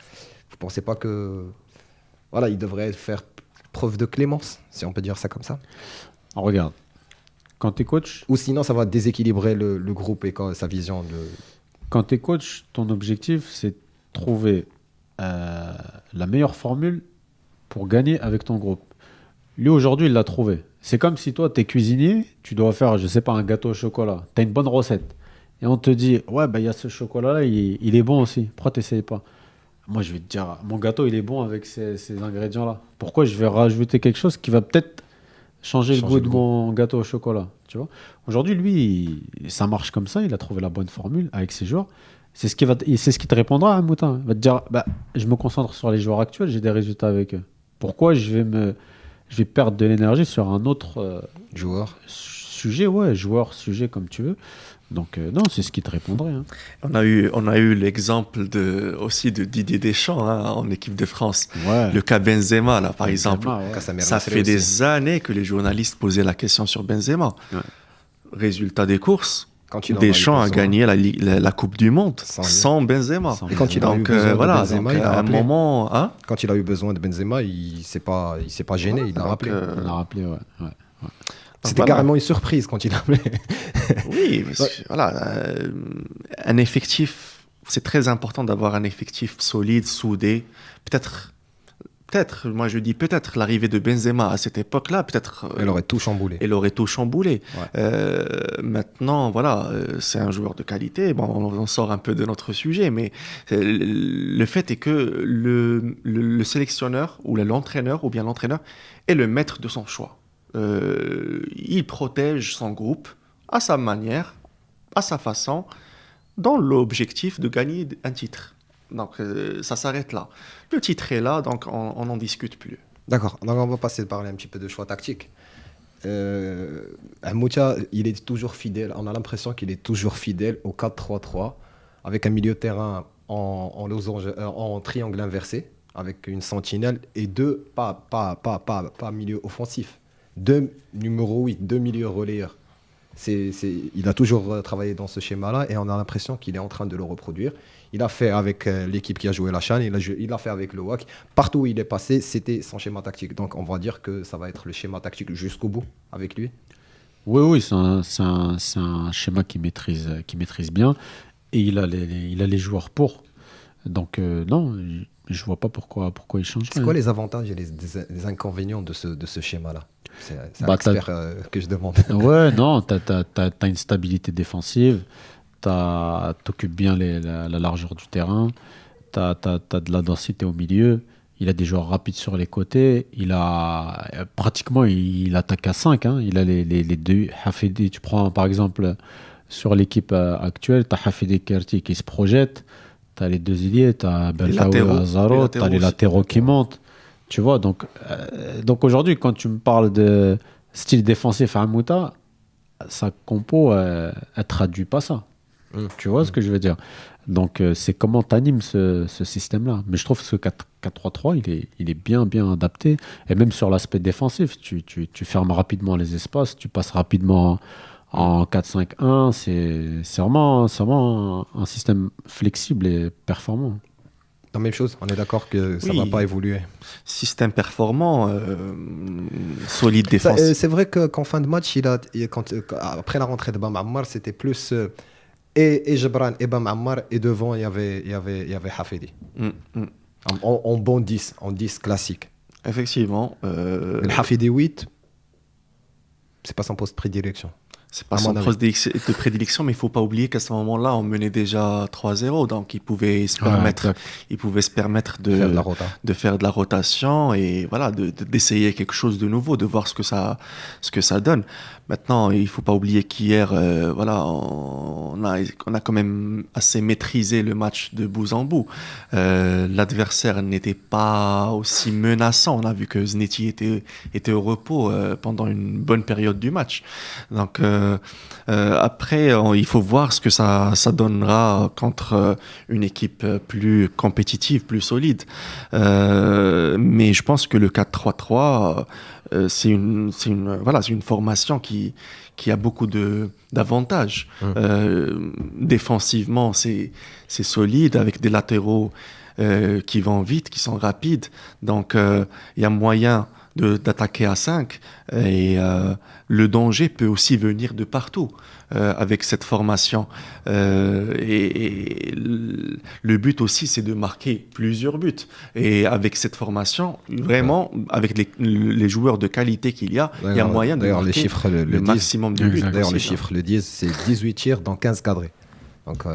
Speaker 1: Vous ne pensez pas que voilà, il devrait faire preuve de clémence, si on peut dire ça comme ça?
Speaker 2: Regarde, quand tu es coach...
Speaker 1: Ou sinon ça va déséquilibrer le groupe et sa vision de...
Speaker 2: Quand tu es coach, ton objectif c'est de trouver la meilleure formule pour gagner avec ton groupe. Lui aujourd'hui il l'a trouvé. C'est comme si toi, tu es cuisinier, tu dois faire, je sais pas, un gâteau au chocolat. Tu as une bonne recette. Et on te dit, ouais, il y a ce chocolat-là, il est bon aussi. Pourquoi tu n'essayes pas? Moi, je vais te dire, mon gâteau, il est bon avec ces ingrédients-là. Pourquoi je vais rajouter quelque chose qui va peut-être changer le goût de mon gâteau au chocolat, tu vois? Aujourd'hui, lui, ça marche comme ça. Il a trouvé la bonne formule avec ses joueurs. C'est ce qui te répondra à Hamouta. Il va te dire, je me concentre sur les joueurs actuels, j'ai des résultats avec eux. Pourquoi je vais perdre de l'énergie sur un autre sujet comme tu veux. Donc non, c'est ce qui te répondrait. Hein.
Speaker 3: On a eu l'exemple aussi de Didier Deschamps en équipe de France.
Speaker 2: Ouais.
Speaker 3: Le cas Benzema, là, par exemple.
Speaker 1: Ouais.
Speaker 3: Ça fait des années que les journalistes posaient la question sur Benzema. Ouais. Résultat des courses, Deschamps a gagné la Coupe du Monde sans Benzema.
Speaker 1: Et quand il a eu besoin de Benzema, il a rappelé. Quand il a eu besoin de Benzema, il s'est pas gêné, il l'a rappelé.
Speaker 2: Il l'a rappelé, ouais.
Speaker 1: C'était carrément une surprise quand il a appelé.
Speaker 3: Oui, voilà, un effectif, c'est très important d'avoir un effectif solide, soudé. Peut-être, moi je dis peut-être l'arrivée de Benzema à cette époque-là, peut-être...
Speaker 1: Elle aurait tout chamboulé.
Speaker 3: Ouais. Maintenant, voilà, c'est un joueur de qualité. Bon, on sort un peu de notre sujet, mais le fait est que le sélectionneur ou l'entraîneur est le maître de son choix. Il protège son groupe à sa manière, à sa façon, dans l'objectif de gagner un titre. Donc, ça s'arrête là. Le titre est là, donc on n'en discute plus.
Speaker 1: D'accord. Donc, on va passer de parler un petit peu de choix tactique. Moutia, il est toujours fidèle. On a l'impression qu'il est toujours fidèle au 4-3-3, avec un milieu de terrain en triangle inversé, avec une sentinelle et deux, pas milieu offensif, deux numéro 8, deux milieux relayeurs. Il a toujours travaillé dans ce schéma-là et on a l'impression qu'il est en train de le reproduire. Il a fait avec l'équipe qui a joué la CHAN, il a fait avec le WAC. Partout où il est passé, c'était son schéma tactique. Donc on va dire que ça va être le schéma tactique jusqu'au bout avec lui.
Speaker 2: Oui, c'est un schéma qu'il maîtrise bien et il a les joueurs pour. Donc non, je vois pas pourquoi il change.
Speaker 1: C'est quoi les avantages et les inconvénients de ce schéma-là? C'est un expert que je demande.
Speaker 2: Ouais, non, t'as une stabilité défensive, t'occupes bien la largeur du terrain, t'as de la densité au milieu, il a des joueurs rapides sur les côtés, il attaque à 5, hein, il a les deux. Hafidi, tu prends par exemple sur l'équipe actuelle, t'as Hafidi Kerti qui se projette, t'as les deux ailiers, t'as Beltaoui Azaro, t'as les latéraux qui montent. Tu vois, donc aujourd'hui, quand tu me parles de style défensif à Mouta, sa compo, elle traduit pas ça. Tu vois ce que je veux dire? Donc, c'est comment tu animes ce système-là. Mais je trouve que ce 4-3-3, il est bien adapté. Et même sur l'aspect défensif, tu fermes rapidement les espaces, tu passes rapidement en 4-5-1. C'est vraiment un système flexible et performant.
Speaker 1: La même chose, on est d'accord que ça ne va pas évoluer.
Speaker 3: Système performant, solide défense.
Speaker 1: C'est vrai qu'en fin de match, après la rentrée de Bam Ammar, c'était plus et Jebran et Bam Ammar, et devant, il y avait Hafidi. En bon 10, en 10 classique.
Speaker 3: Effectivement.
Speaker 1: Le Hafidi 8, c'est pas son poste de prédilection.
Speaker 3: C'est pas son poste de prédilection, mais il ne faut pas oublier qu'à ce moment-là, on menait déjà 3-0, donc il pouvait se permettre de faire de la rotation et voilà, d'essayer quelque chose de nouveau, de voir ce que ça donne. Maintenant, il ne faut pas oublier qu'hier, voilà, on a quand même assez maîtrisé le match de bout en bout. L'adversaire n'était pas aussi menaçant. On a vu que Zneti était au repos pendant une bonne période du match. Donc après, il faut voir ce que ça donnera contre une équipe plus compétitive, plus solide. Mais je pense que le 4-3-3, c'est une formation qui a beaucoup d'avantages. Défensivement, c'est solide avec des latéraux qui vont vite, qui sont rapides. Donc, il y a moyen d'attaquer à 5 et le danger peut aussi venir de partout avec cette formation et le but aussi c'est de marquer plusieurs buts et avec cette formation vraiment avec les joueurs de qualité qu'il y a, il y a moyen de marquer
Speaker 1: les chiffres
Speaker 3: le maximum de buts.
Speaker 1: D'ailleurs les chiffres le disent, c'est 18 tirs dans 15 cadrés, donc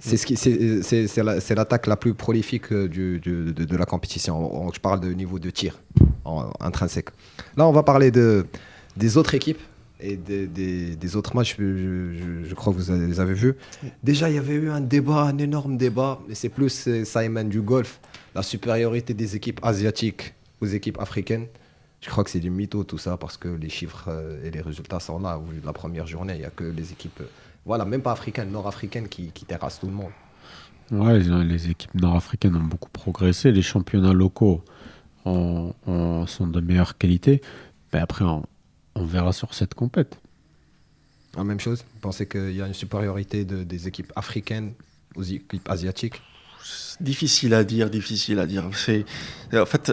Speaker 1: c'est l'attaque la plus prolifique de la compétition. Je parle de niveau de tir intrinsèque. Là, on va parler des autres équipes et des autres matchs. Je crois que vous les avez vus. Déjà, il y avait eu un énorme débat, et c'est plus Simon du golf, la supériorité des équipes asiatiques aux équipes africaines. Je crois que c'est du mytho tout ça, parce que les chiffres et les résultats sont là. Au vu de la première journée, il n'y a que les équipes... Voilà, même pas africaines, nord-africaines qui terrassent tout le monde.
Speaker 2: Ouais, les équipes nord-africaines ont beaucoup progressé. Les championnats locaux sont de meilleure qualité. Mais après, on verra sur cette compète.
Speaker 1: La même chose. Vous pensez qu'il y a une supériorité des équipes africaines aux équipes asiatiques?
Speaker 3: Difficile à dire. En fait,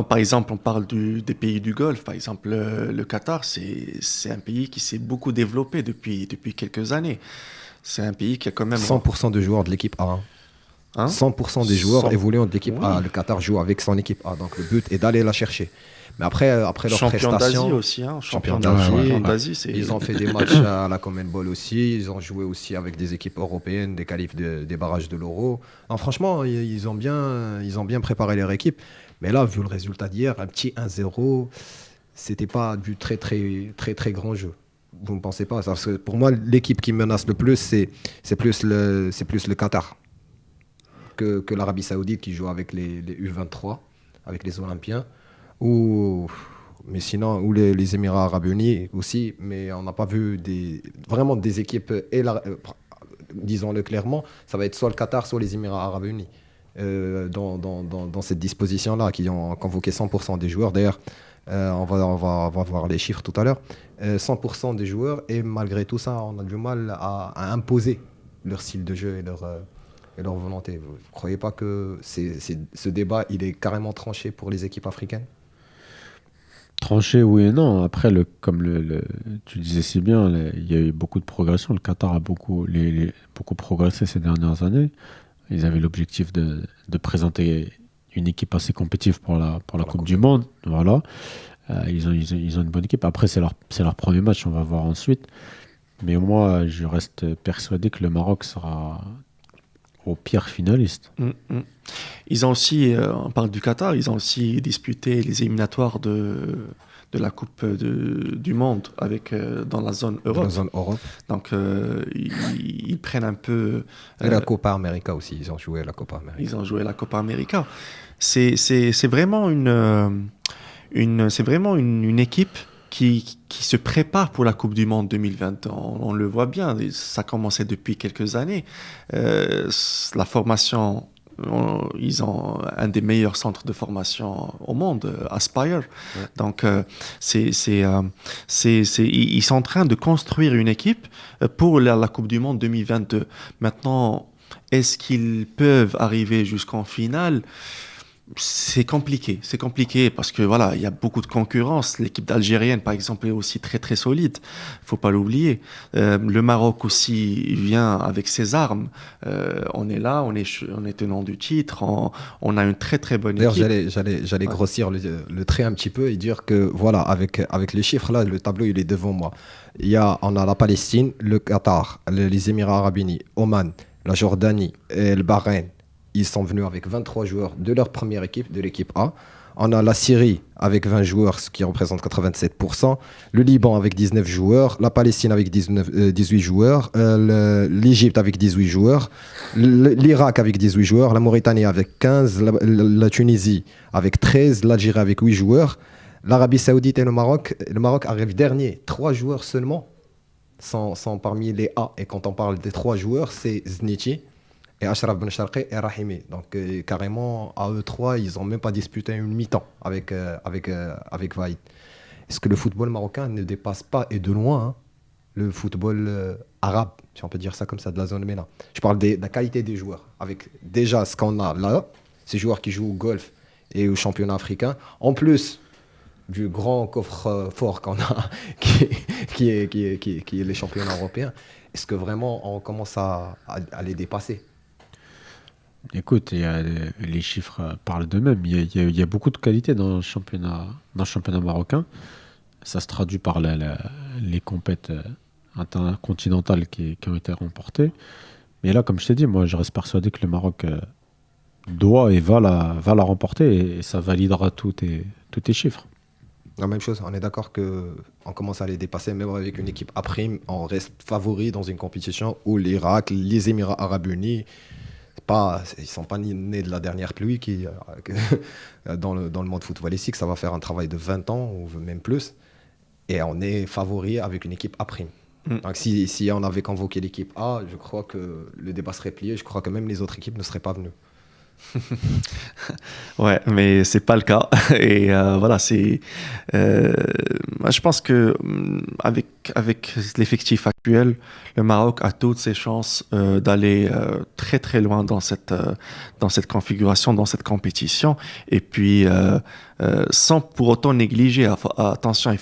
Speaker 3: par exemple, on parle des pays du Golfe. Par exemple, le Qatar, c'est un pays qui s'est beaucoup développé depuis quelques années. C'est un pays qui a quand même...
Speaker 1: 100% de joueurs de l'équipe A. 100% des joueurs évoluant de l'équipe A. Le Qatar joue avec son équipe A. Donc le but est d'aller la chercher. Mais après leur
Speaker 3: champion
Speaker 1: prestation...
Speaker 3: d'Asie aussi. Champion
Speaker 1: d'Asie. Ils ont fait des matchs à la Common Ball aussi. Ils ont joué aussi avec des équipes européennes, des qualifs des barrages de l'Euro. Franchement, ils ont bien préparé leur équipe. Mais là, vu le résultat d'hier, un petit 1-0, c'était pas du très, très, très, très grand jeu. Vous ne pensez pas? Parce que pour moi, l'équipe qui menace le plus, c'est plus le Qatar. que l'Arabie Saoudite qui joue avec les U23, avec les Olympiens, ou les Émirats Arabes Unis aussi, mais on n'a pas vu vraiment des équipes, disons-le clairement, ça va être soit le Qatar, soit les Émirats Arabes Unis dans cette disposition-là, qui ont convoqué 100% des joueurs. D'ailleurs, on va voir les chiffres tout à l'heure. 100% des joueurs, et malgré tout ça, on a du mal à imposer leur style de jeu et leur volonté. Vous ne croyez pas que ce débat, il est carrément tranché pour les équipes africaines?
Speaker 2: Tranché, oui et non. Après, comme tu disais si bien, il y a eu beaucoup de progression. Le Qatar a beaucoup progressé ces dernières années. Ils avaient l'objectif de présenter une équipe assez compétitive pour la Coupe du Monde. Voilà. Ils ont une bonne équipe. Après, c'est leur premier match, on va voir ensuite. Mais moi, je reste persuadé que le Maroc sera au pire finaliste.
Speaker 3: Ils ont aussi, on parle du Qatar, ils ont aussi disputé les éliminatoires de la Coupe du Monde dans la zone Europe.
Speaker 1: Dans la zone Europe.
Speaker 3: Donc, ils prennent un peu...
Speaker 1: Et la Copa América aussi, ils ont joué la Copa América.
Speaker 3: Ils ont joué la Copa América. C'est vraiment une équipe qui se prépare pour la Coupe du Monde 2020. On le voit bien, ça a commencé depuis quelques années. La formation, ils ont un des meilleurs centres de formation au monde, Aspire. Ouais. Donc, ils sont en train de construire une équipe pour la Coupe du Monde 2022. Maintenant, est-ce qu'ils peuvent arriver jusqu'en finale ? C'est compliqué parce que voilà, il y a beaucoup de concurrence. L'équipe algérienne, par exemple, est aussi très très solide. Faut pas l'oublier. Le Maroc aussi vient avec ses armes. On est là, on est tenant du titre. On a une très très bonne équipe.
Speaker 1: D'ailleurs, j'allais grossir le trait un petit peu et dire que voilà, avec les chiffres là, le tableau il est devant moi. On a la Palestine, le Qatar, les Émirats Arabes Unis, Oman, la Jordanie, et le Bahreïn. Ils sont venus avec 23 joueurs de leur première équipe, de l'équipe A. On a la Syrie avec 20 joueurs, ce qui représente 87%. Le Liban avec 19 joueurs. La Palestine avec 18 joueurs. L'Égypte avec 18 joueurs. L'Irak avec 18 joueurs. La Mauritanie avec 15. La Tunisie avec 13. L'Algérie avec 8 joueurs. L'Arabie Saoudite et le Maroc. Le Maroc arrive dernier. 3 joueurs seulement sont parmi les A. Et quand on parle des 3 joueurs, c'est Zniti et Achraf Ben Sharqi et Rahimi. Donc carrément, à eux trois, ils n'ont même pas disputé une mi-temps avec Vaïd. Est-ce que le football marocain ne dépasse pas, et de loin, le football arabe, si on peut dire ça comme ça, de la zone MENA? Je parle de la qualité des joueurs. Avec déjà ce qu'on a là, ces joueurs qui jouent au golf et au championnat africain, en plus du grand coffre-fort qu'on a, qui est les championnats européens, est-ce que vraiment on commence à les dépasser?
Speaker 2: Écoute, les chiffres parlent d'eux-mêmes. Il y a beaucoup de qualité dans le championnat marocain. Ça se traduit par les compètes intercontinentales qui ont été remportées. Mais là, comme je t'ai dit, moi, je reste persuadé que le Maroc doit et va la remporter, et ça validera tous tes chiffres.
Speaker 1: La même chose, on est d'accord qu'on commence à les dépasser, même avec une équipe A', on reste favori dans une compétition où l'Irak, les Émirats Arabes Unis, ils ne sont pas nés de la dernière pluie dans le monde footballistique. Ça va faire un travail de 20 ans ou même plus. Et on est favori avec une équipe A'. Donc si on avait convoqué l'équipe A, je crois que le débat serait plié. Je crois que même les autres équipes ne seraient pas venues.
Speaker 3: Ouais, mais c'est pas le cas. Et voilà, je pense que avec l'effectif actuel, le Maroc a toutes ses chances d'aller très très loin dans cette configuration, dans cette compétition. Et puis sans pour autant négliger. Attention, il ne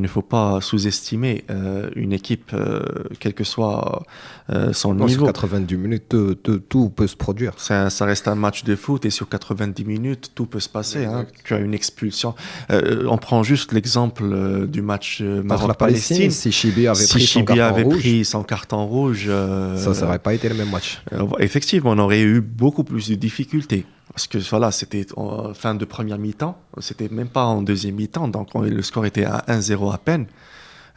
Speaker 3: faut pas sous-estimer une équipe, quel que soit son niveau.
Speaker 1: Sur 90 minutes, tout peut se produire.
Speaker 3: Ça reste un match de foot, et sur 90 minutes, tout peut se passer. Hein. Tu as une expulsion. On prend juste l'exemple du match Maroc-Palestine.
Speaker 1: Si Chibi avait pris son carton rouge,
Speaker 3: ça
Speaker 1: n'aurait pas été le même match.
Speaker 3: Effectivement, on aurait eu beaucoup plus de difficultés. Parce que voilà, c'était en fin de première mi-temps, c'était même pas en deuxième mi-temps, donc le score était à 1-0 à peine.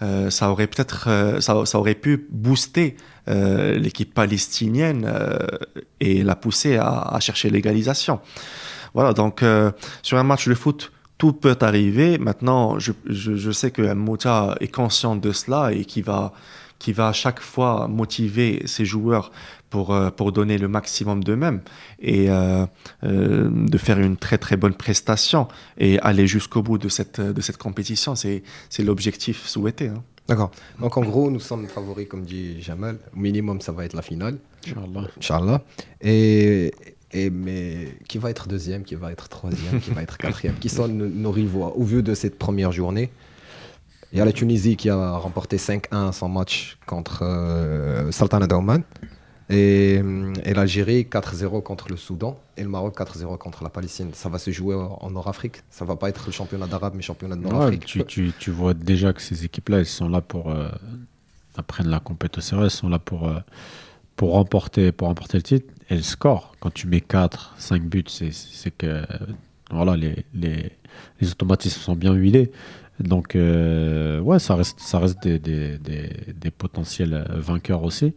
Speaker 3: ça aurait peut-être, ça aurait pu booster l'équipe palestinienne et la pousser à chercher l'égalisation. Voilà, donc sur un match de foot, tout peut arriver. Maintenant, je sais que Mouta est conscient de cela et qui va à chaque fois motiver ses joueurs pour donner le maximum d'eux-mêmes et de faire une très très bonne prestation et aller jusqu'au bout de cette compétition. C'est l'objectif souhaité. Hein.
Speaker 1: D'accord. Donc en gros, nous sommes favoris, comme dit Jamal. Au minimum, ça va être la finale.
Speaker 2: Inch'Allah.
Speaker 1: Inch'Allah. Mais qui va être deuxième, qui va être troisième, qui va être quatrième? Qui sont nos rivaux au vu de cette première journée? Il y a la Tunisie qui a remporté 5-1 son match contre Sultanate d'Oman. Et l'Algérie 4-0 contre le Soudan. Et le Maroc 4-0 contre la Palestine. Ça va se jouer en Nord-Afrique. Ça ne va pas être le championnat d'Arabe, mais le championnat de Nord-Afrique.
Speaker 2: Tu vois déjà que ces équipes-là, elles sont là pour prendre la compétition. Elles sont là pour remporter le titre. Et le score, quand tu mets 4-5 buts, c'est que voilà, les automatismes sont bien huilés. Donc, ouais, ça reste des potentiels vainqueurs aussi.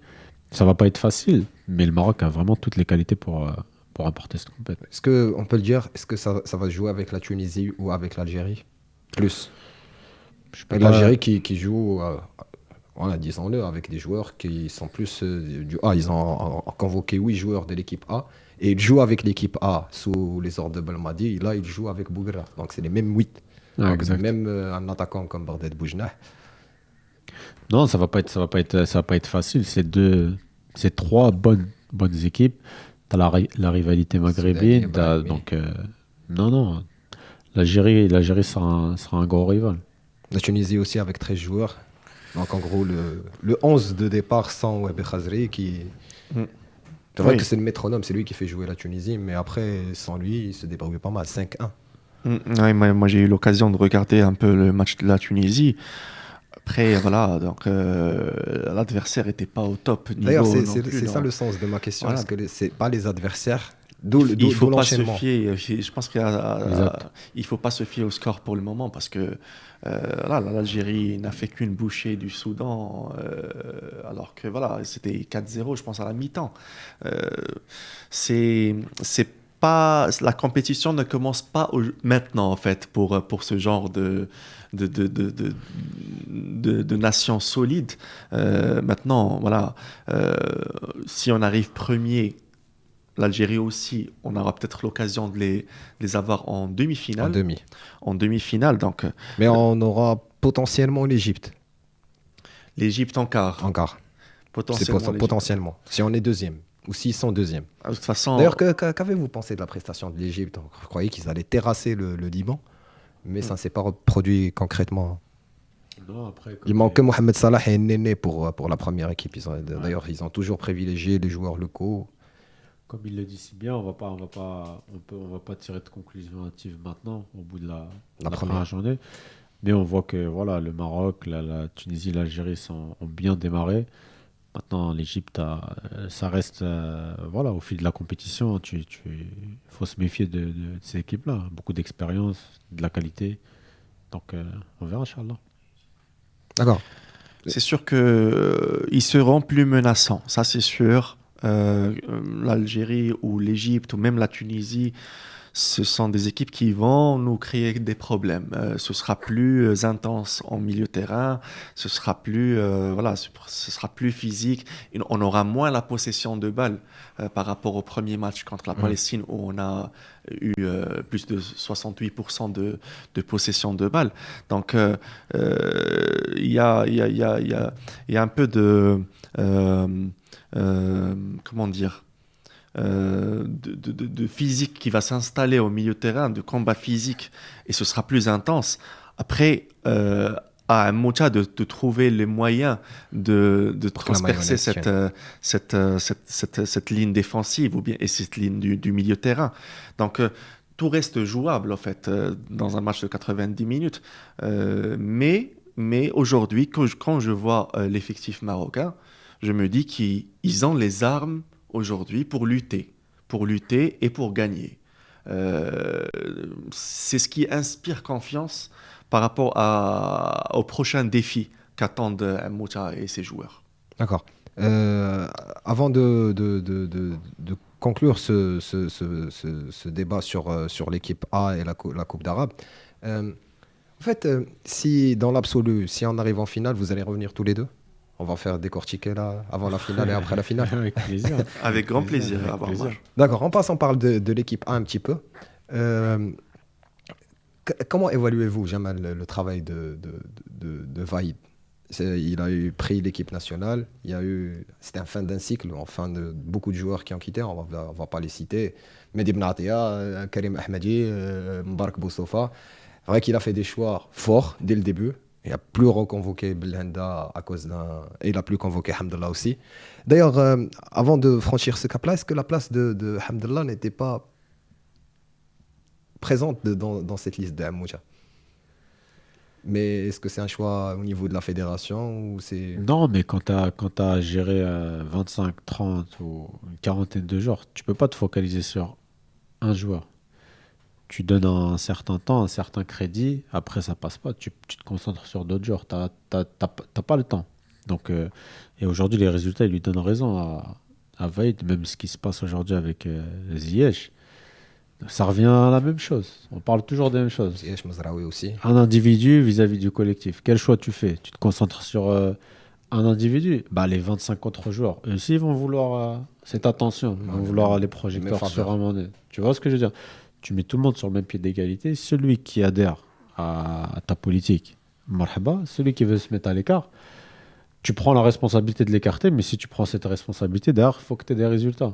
Speaker 2: Ça va pas être facile, mais le Maroc a vraiment toutes les qualités pour remporter cette compétition.
Speaker 1: Est-ce qu'on peut le dire, est-ce que ça va se jouer avec la Tunisie ou avec l'Algérie? Plus. L'Algérie qui joue, voilà, disons-le, avec des joueurs qui sont plus du A. Ils ont convoqué 8 joueurs de l'équipe A et ils jouent avec l'équipe A sous les ordres de Belmadi. Et là, ils jouent avec Bougra. Donc, c'est les mêmes 8.
Speaker 2: Ah, exact.
Speaker 1: Même un attaquant comme Bardet Boujnah.
Speaker 2: Non, ça va pas être facile. C'est 3 bonnes équipes. T'as la rivalité maghrébine. Donc, non. L'Algérie sera un gros rival.
Speaker 1: La Tunisie aussi avec 13 joueurs. Donc en gros, le 11 de départ sans Wahbi Khazri qui... C'est vrai que c'est le métronome, c'est lui qui fait jouer la Tunisie, mais après, sans lui, il se débrouille pas mal, 5-1.
Speaker 3: Ouais, moi j'ai eu l'occasion de regarder un peu le match de la Tunisie. Après, voilà, donc l'adversaire n'était pas au top niveau.
Speaker 1: D'ailleurs, c'est ça le sens de ma question, voilà. Parce que c'est pas les adversaires.
Speaker 3: Il faut pas se fier. Je pense qu'il ne faut pas se fier au score pour le moment parce que là, l'Algérie n'a fait qu'une bouchée du Soudan, alors que voilà, c'était 4-0, je pense, à la mi-temps. C'est pas, la compétition ne commence pas maintenant en fait pour ce genre de nations solides. Maintenant, voilà, si on arrive premier. L'Algérie aussi, on aura peut-être l'occasion de les avoir en demi-finale. En demi-finale, donc.
Speaker 1: Mais on aura potentiellement l'Égypte.
Speaker 3: L'Égypte en quart.
Speaker 1: En quart. Potentiellement. Si on est deuxième. Ou s'ils sont deuxième.
Speaker 3: De toute façon.
Speaker 1: D'ailleurs, qu'avez-vous pensé de la prestation de l'Égypte? Vous croyez qu'ils allaient terrasser le Liban, mais ça ne s'est pas reproduit concrètement.
Speaker 2: Non, après,
Speaker 1: il manque que Mohamed Salah et Néné pour la première équipe. D'ailleurs, ils ont toujours privilégié les joueurs locaux.
Speaker 2: Comme il le dit si bien, on va pas tirer de conclusion hâtive maintenant au bout de la première journée. Mais on voit que voilà, le Maroc, la Tunisie, l'Algérie ont bien démarré. Maintenant, l'Égypte, ça reste voilà, au fil de la compétition. Il faut se méfier de ces équipes-là. Beaucoup d'expérience, de la qualité. Donc, on verra, Inch'Allah.
Speaker 1: D'accord.
Speaker 3: C'est sûr qu'ils seront plus menaçants, ça c'est sûr. L'Algérie ou l'Égypte ou même la Tunisie, ce sont des équipes qui vont nous créer des problèmes. Ce sera plus intense en milieu de terrain, ce sera plus physique. On aura moins la possession de balles par rapport au premier match contre la Palestine où on a eu plus de 68% de possession de balles. Donc il y a un peu de comment dire, de physique qui va s'installer au milieu de terrain, de combat physique, et ce sera plus intense. Après, à Mouta de trouver les moyens de transpercer cette ligne défensive et cette ligne du milieu de terrain. Donc, tout reste jouable, en fait, dans un match de 90 minutes. Mais aujourd'hui, quand je vois l'effectif marocain, je me dis qu'ils ont les armes aujourd'hui pour lutter et pour gagner. C'est ce qui inspire confiance par rapport au prochain défi qu'attendent Mouta et ses joueurs.
Speaker 1: D'accord. Avant de conclure ce débat sur l'équipe A et la Coupe d'Arabe, en fait, si dans l'absolu, si on arrive en finale, vous allez revenir tous les deux? On va faire décortiquer là, avant la finale et après la finale.
Speaker 2: Avec plaisir.
Speaker 3: Avec grand plaisir.
Speaker 1: D'accord, on passe, on parle de l'équipe A un petit peu. Comment évaluez-vous, Jamal, le travail de Vaïd? Il a pris l'équipe nationale, c'était un fin d'un cycle, enfin de beaucoup de joueurs qui ont quitté, on va pas les citer. Mehdi Benatia, Karim Ahmadi, Mbarak Boussofa. C'est vrai qu'il a fait des choix forts dès le début. Il n'a plus reconvoqué Belhanda à cause d'un... Et il n'a plus convoqué Hamdallah aussi. D'ailleurs, avant de franchir ce cap-là, est-ce que la place de Hamdallah n'était pas présente dans cette liste de Hamouja? Mais est-ce que c'est un choix au niveau de la fédération ou c'est...
Speaker 2: Non, mais quand tu as géré 25, 30 ou une quarantaine de joueurs, tu peux pas te focaliser sur un joueur. Tu donnes un certain temps, un certain crédit, après ça passe pas, tu te concentres sur d'autres joueurs, t'as pas le temps. Donc, et aujourd'hui, les résultats, ils lui donnent raison à Vaïd, même ce qui se passe aujourd'hui avec Ziyech. Ça revient à la même chose. On parle toujours des mêmes choses.
Speaker 1: Ziyech Mazraoui aussi.
Speaker 2: Un individu vis-à-vis du collectif. Quel choix tu fais? Tu te concentres sur un individu? Les 25 autres joueurs, eux aussi, ils vont vouloir cette attention. Ils vont vouloir les projecteurs sur un moment donné. Tu vois ce que je veux dire? Tu mets tout le monde sur le même pied d'égalité. Celui qui adhère à ta politique, marhaba. Celui qui veut se mettre à l'écart, tu prends la responsabilité de l'écarter, mais si tu prends cette responsabilité, derrière, il faut que tu aies des résultats.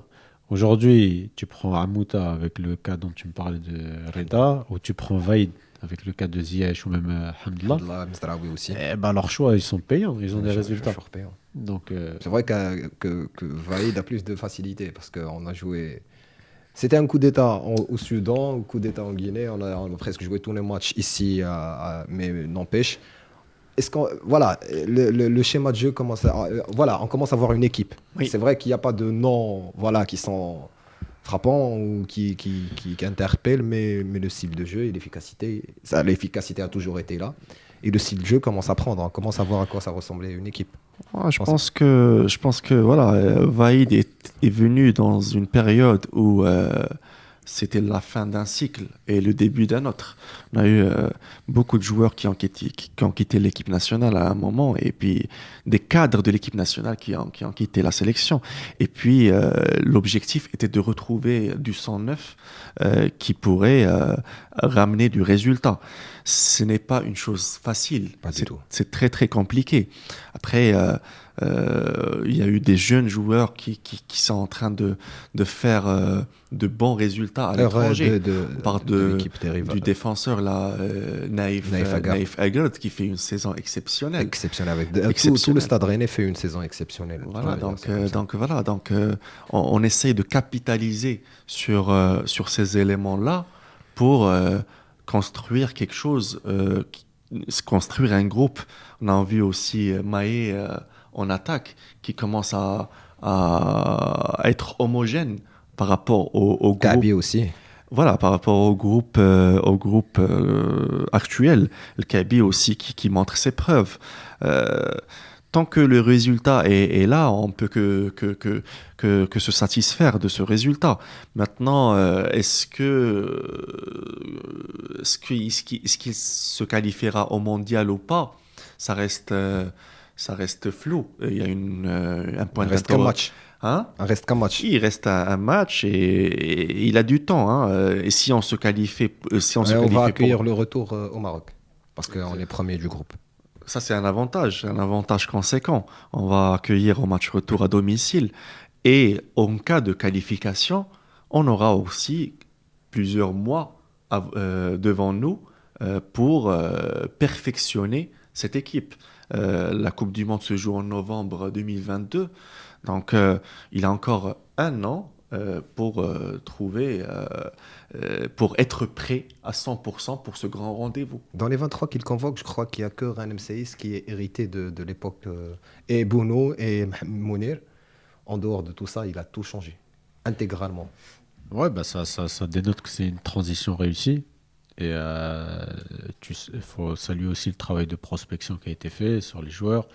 Speaker 2: Aujourd'hui, tu prends Amouta avec le cas dont tu me parlais de Reda, ou tu prends Vaïd avec le cas de Ziyech ou même Hamdallah.
Speaker 1: Mazraoui aussi.
Speaker 2: Leurs choix, ils sont payants, ils ont des résultats. Donc,
Speaker 1: c'est vrai que Vaïd a plus de facilité parce qu'on a joué... C'était un coup d'État au Soudan, un coup d'État en Guinée. On a presque joué tous les matchs ici, mais n'empêche. Voilà, le schéma de jeu commence on commence à voir une équipe. Oui. C'est vrai qu'il n'y a pas de noms qui sont frappants ou qui interpellent, mais le style de jeu et l'efficacité a toujours été là. Et le style de jeu commence à prendre. On commence à voir à quoi ça ressemblait une équipe.
Speaker 3: Je pense que Vaïd est venu dans une période où c'était la fin d'un cycle et le début d'un autre. On a eu beaucoup de joueurs qui ont quitté l'équipe nationale à un moment, et puis des cadres de l'équipe nationale qui ont quitté la sélection. Et puis l'objectif était de retrouver du sang neuf qui pourrait ramener du résultat. Ce n'est pas une chose facile.
Speaker 1: Pas du tout.
Speaker 3: C'est très très compliqué. Après, il y a eu des jeunes joueurs qui sont en train de faire de bons résultats à l'étranger. Du défenseur là, Naïf Agard, qui fait une saison exceptionnelle.
Speaker 1: Exceptionnelle. Tout le Stade Rennais fait une saison exceptionnelle.
Speaker 3: Voilà, donc on essaye de capitaliser sur ces éléments-là pour construire quelque chose, construire un groupe. On a vu aussi Maé en attaque qui commence à être homogène par rapport au groupe.
Speaker 1: Kabi aussi.
Speaker 3: Voilà, par rapport au groupe actuel. Le Kabi aussi qui montre ses preuves. Tant que le résultat est là, on peut que se satisfaire de ce résultat. Maintenant, est-ce qu'il se qualifiera au mondial ou pas? Ça reste flou. Il y a un point d'interrogation.
Speaker 1: Il reste qu'un match.
Speaker 3: Hein?
Speaker 1: Il reste
Speaker 3: un match et il a du temps. Et si on se qualifie,
Speaker 1: on va accueillir le retour au Maroc parce qu'on est premier du groupe.
Speaker 3: Ça, c'est un avantage conséquent. On va accueillir au match retour à domicile. Et en cas de qualification, on aura aussi plusieurs mois devant nous pour perfectionner cette équipe. La Coupe du Monde se joue en novembre 2022. Donc, il a encore un an pour être prêt à 100% pour ce grand rendez-vous.
Speaker 1: Dans les 23 qu'il convoque, je crois qu'il n'y a que Ranem Seyis qui est hérité de l'époque. Et Bounou et Mounir. En dehors de tout ça, il a tout changé, intégralement.
Speaker 2: Ouais, ça dénote que c'est une transition réussie. Et il faut saluer aussi le travail de prospection qui a été fait sur les joueurs.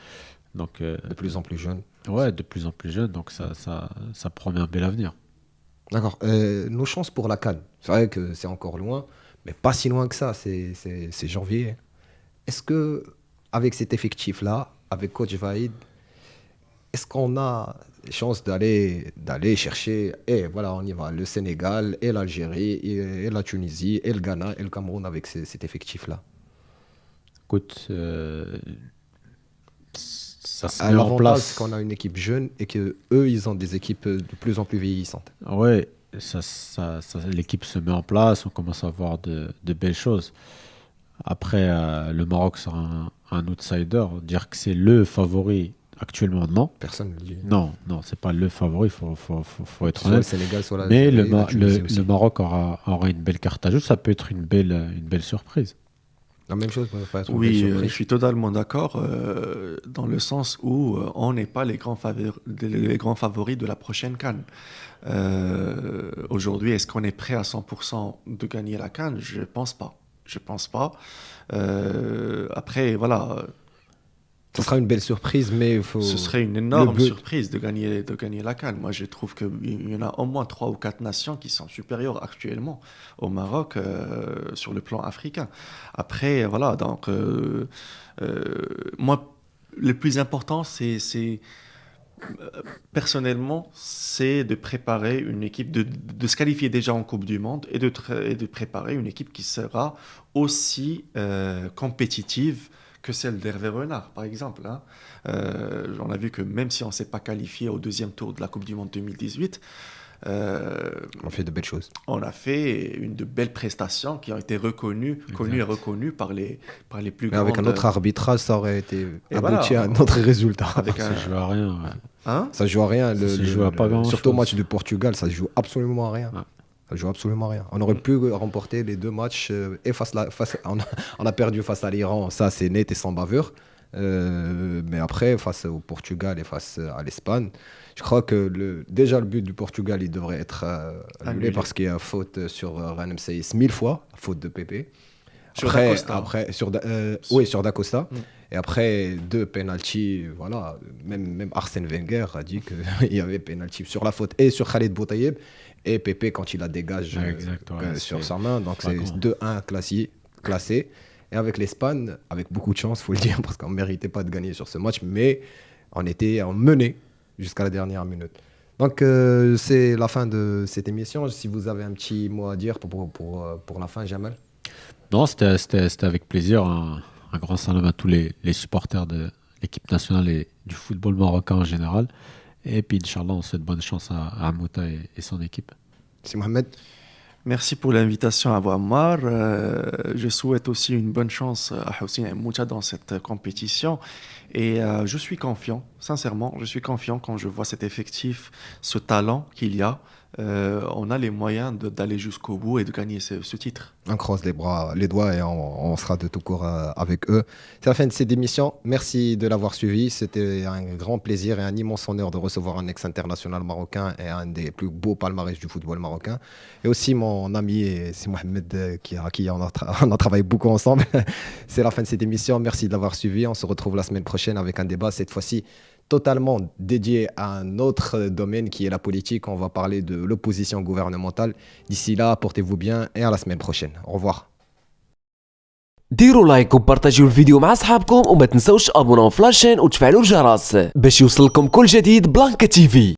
Speaker 2: Donc,
Speaker 1: de plus en plus jeunes.
Speaker 2: Ouais, de plus en plus jeunes. Donc ça promet un bel avenir.
Speaker 1: D'accord. Nos chances pour la CAN, c'est vrai que c'est encore loin, mais pas si loin que ça. C'est janvier. Est-ce que avec cet effectif-là, avec coach Vaïd, est-ce qu'on a chance d'aller chercher, et voilà, on y va, le Sénégal, et l'Algérie, et la Tunisie, et le Ghana, et le Cameroun avec cet effectif-là?
Speaker 2: Écoute, ça se met en
Speaker 1: L'avantage,
Speaker 2: place.
Speaker 1: c'est qu'on a une équipe jeune et qu'eux, ils ont des équipes de plus en plus vieillissantes.
Speaker 2: Ouais, l'équipe se met en place, on commence à voir de belles choses. Après, le Maroc sera un outsider. Dire que c'est le favori actuellement, non.
Speaker 1: Personne ne le dit.
Speaker 2: Non, c'est pas le favori, il faut être
Speaker 1: soit
Speaker 2: honnête.
Speaker 1: le Sénégal, soit
Speaker 2: Mais le Maroc aura une belle carte à jouer, ça peut être une belle surprise.
Speaker 1: La même chose peut pas être une
Speaker 3: Oui,
Speaker 1: belle surprise.
Speaker 3: je suis totalement d'accord dans le sens où on n'est pas les grands favoris de la prochaine CAN. Aujourd'hui, est-ce qu'on est prêt à 100% de gagner la CAN? Je pense pas. Après, voilà.
Speaker 1: Ce sera une belle surprise, mais
Speaker 3: ce serait une énorme surprise de gagner la CAN. Moi, je trouve qu'il y en a au moins 3 ou 4 nations qui sont supérieures actuellement au Maroc sur le plan africain. Après, voilà, donc, moi, le plus important, personnellement, c'est de préparer une équipe, de se qualifier déjà en Coupe du Monde et de préparer une équipe qui sera aussi compétitive que celle d'Hervé Renard, par exemple. Hein. On a vu que même si on ne s'est pas qualifié au deuxième tour de la Coupe du Monde 2018,
Speaker 1: on fait de belles choses.
Speaker 3: On a fait de belles prestations qui ont été connues et reconnues par les plus grands.
Speaker 1: Avec un autre arbitrage, ça aurait été abouti à un autre résultat.
Speaker 2: Ça ne joue à rien. Ouais.
Speaker 1: Hein? Ça ne joue à rien. Surtout au match de Portugal, ça ne joue absolument à rien. Ouais. Ça joue absolument à rien. On aurait pu remporter les 2 matchs et on a perdu face à l'Iran, ça c'est net et sans bavure. Mais après, face au Portugal et face à l'Espagne, je crois que déjà le but du Portugal, il devrait être annulé parce qu'il y a faute sur Ranem Seyss 1000 fois, faute de Pépé.
Speaker 3: Sur
Speaker 1: Da Costa. Et après, 2 pénaltys, voilà. Même Arsène Wenger a dit qu'il y avait pénalty sur la faute et sur Khalid Boutayeb. Et Pépé, quand il la dégage sur sa main. Donc c'est 2-1 classé. Et avec l'Espagne, avec beaucoup de chance, il faut le dire, parce qu'on ne méritait pas de gagner sur ce match. Mais on menait jusqu'à la dernière minute. Donc c'est la fin de cette émission. Si vous avez un petit mot à dire pour la fin, Jamal.
Speaker 2: Non, c'était avec plaisir. Un grand salam à tous les supporters de l'équipe nationale et du football marocain en général. Et puis, Inch'Allah, on souhaite bonne chance à Amouta et son équipe.
Speaker 1: C'est Mohamed.
Speaker 3: Merci pour l'invitation à Ammar. Je souhaite aussi une bonne chance à Houssine et Mouta dans cette compétition. Et je suis confiant, sincèrement, quand je vois cet effectif, ce talent qu'il y a. On a les moyens d'aller jusqu'au bout et de gagner ce titre.
Speaker 1: On croise les doigts et on sera de tout cœur avec eux. C'est la fin de cette émission. Merci de l'avoir suivi. C'était un grand plaisir et un immense honneur de recevoir un ex-international marocain et un des plus beaux palmarès du football marocain. Et aussi mon ami, c'est Mohamed, qui on a travaillé beaucoup ensemble. C'est la fin de cette émission. Merci de l'avoir suivi. On se retrouve la semaine prochaine avec un débat, cette fois-ci totalement dédié à un autre domaine qui est la politique. On va parler de l'opposition gouvernementale. D'ici là, portez-vous bien et à la semaine prochaine. Au revoir.
Speaker 4: ديروا لايك وبارطاجيو الفيديو مع اصحابكم وما تنسوش ابوناو في لاشين وتفعلوا الجرس باش يوصلكم كل جديد بلانكا تيفي.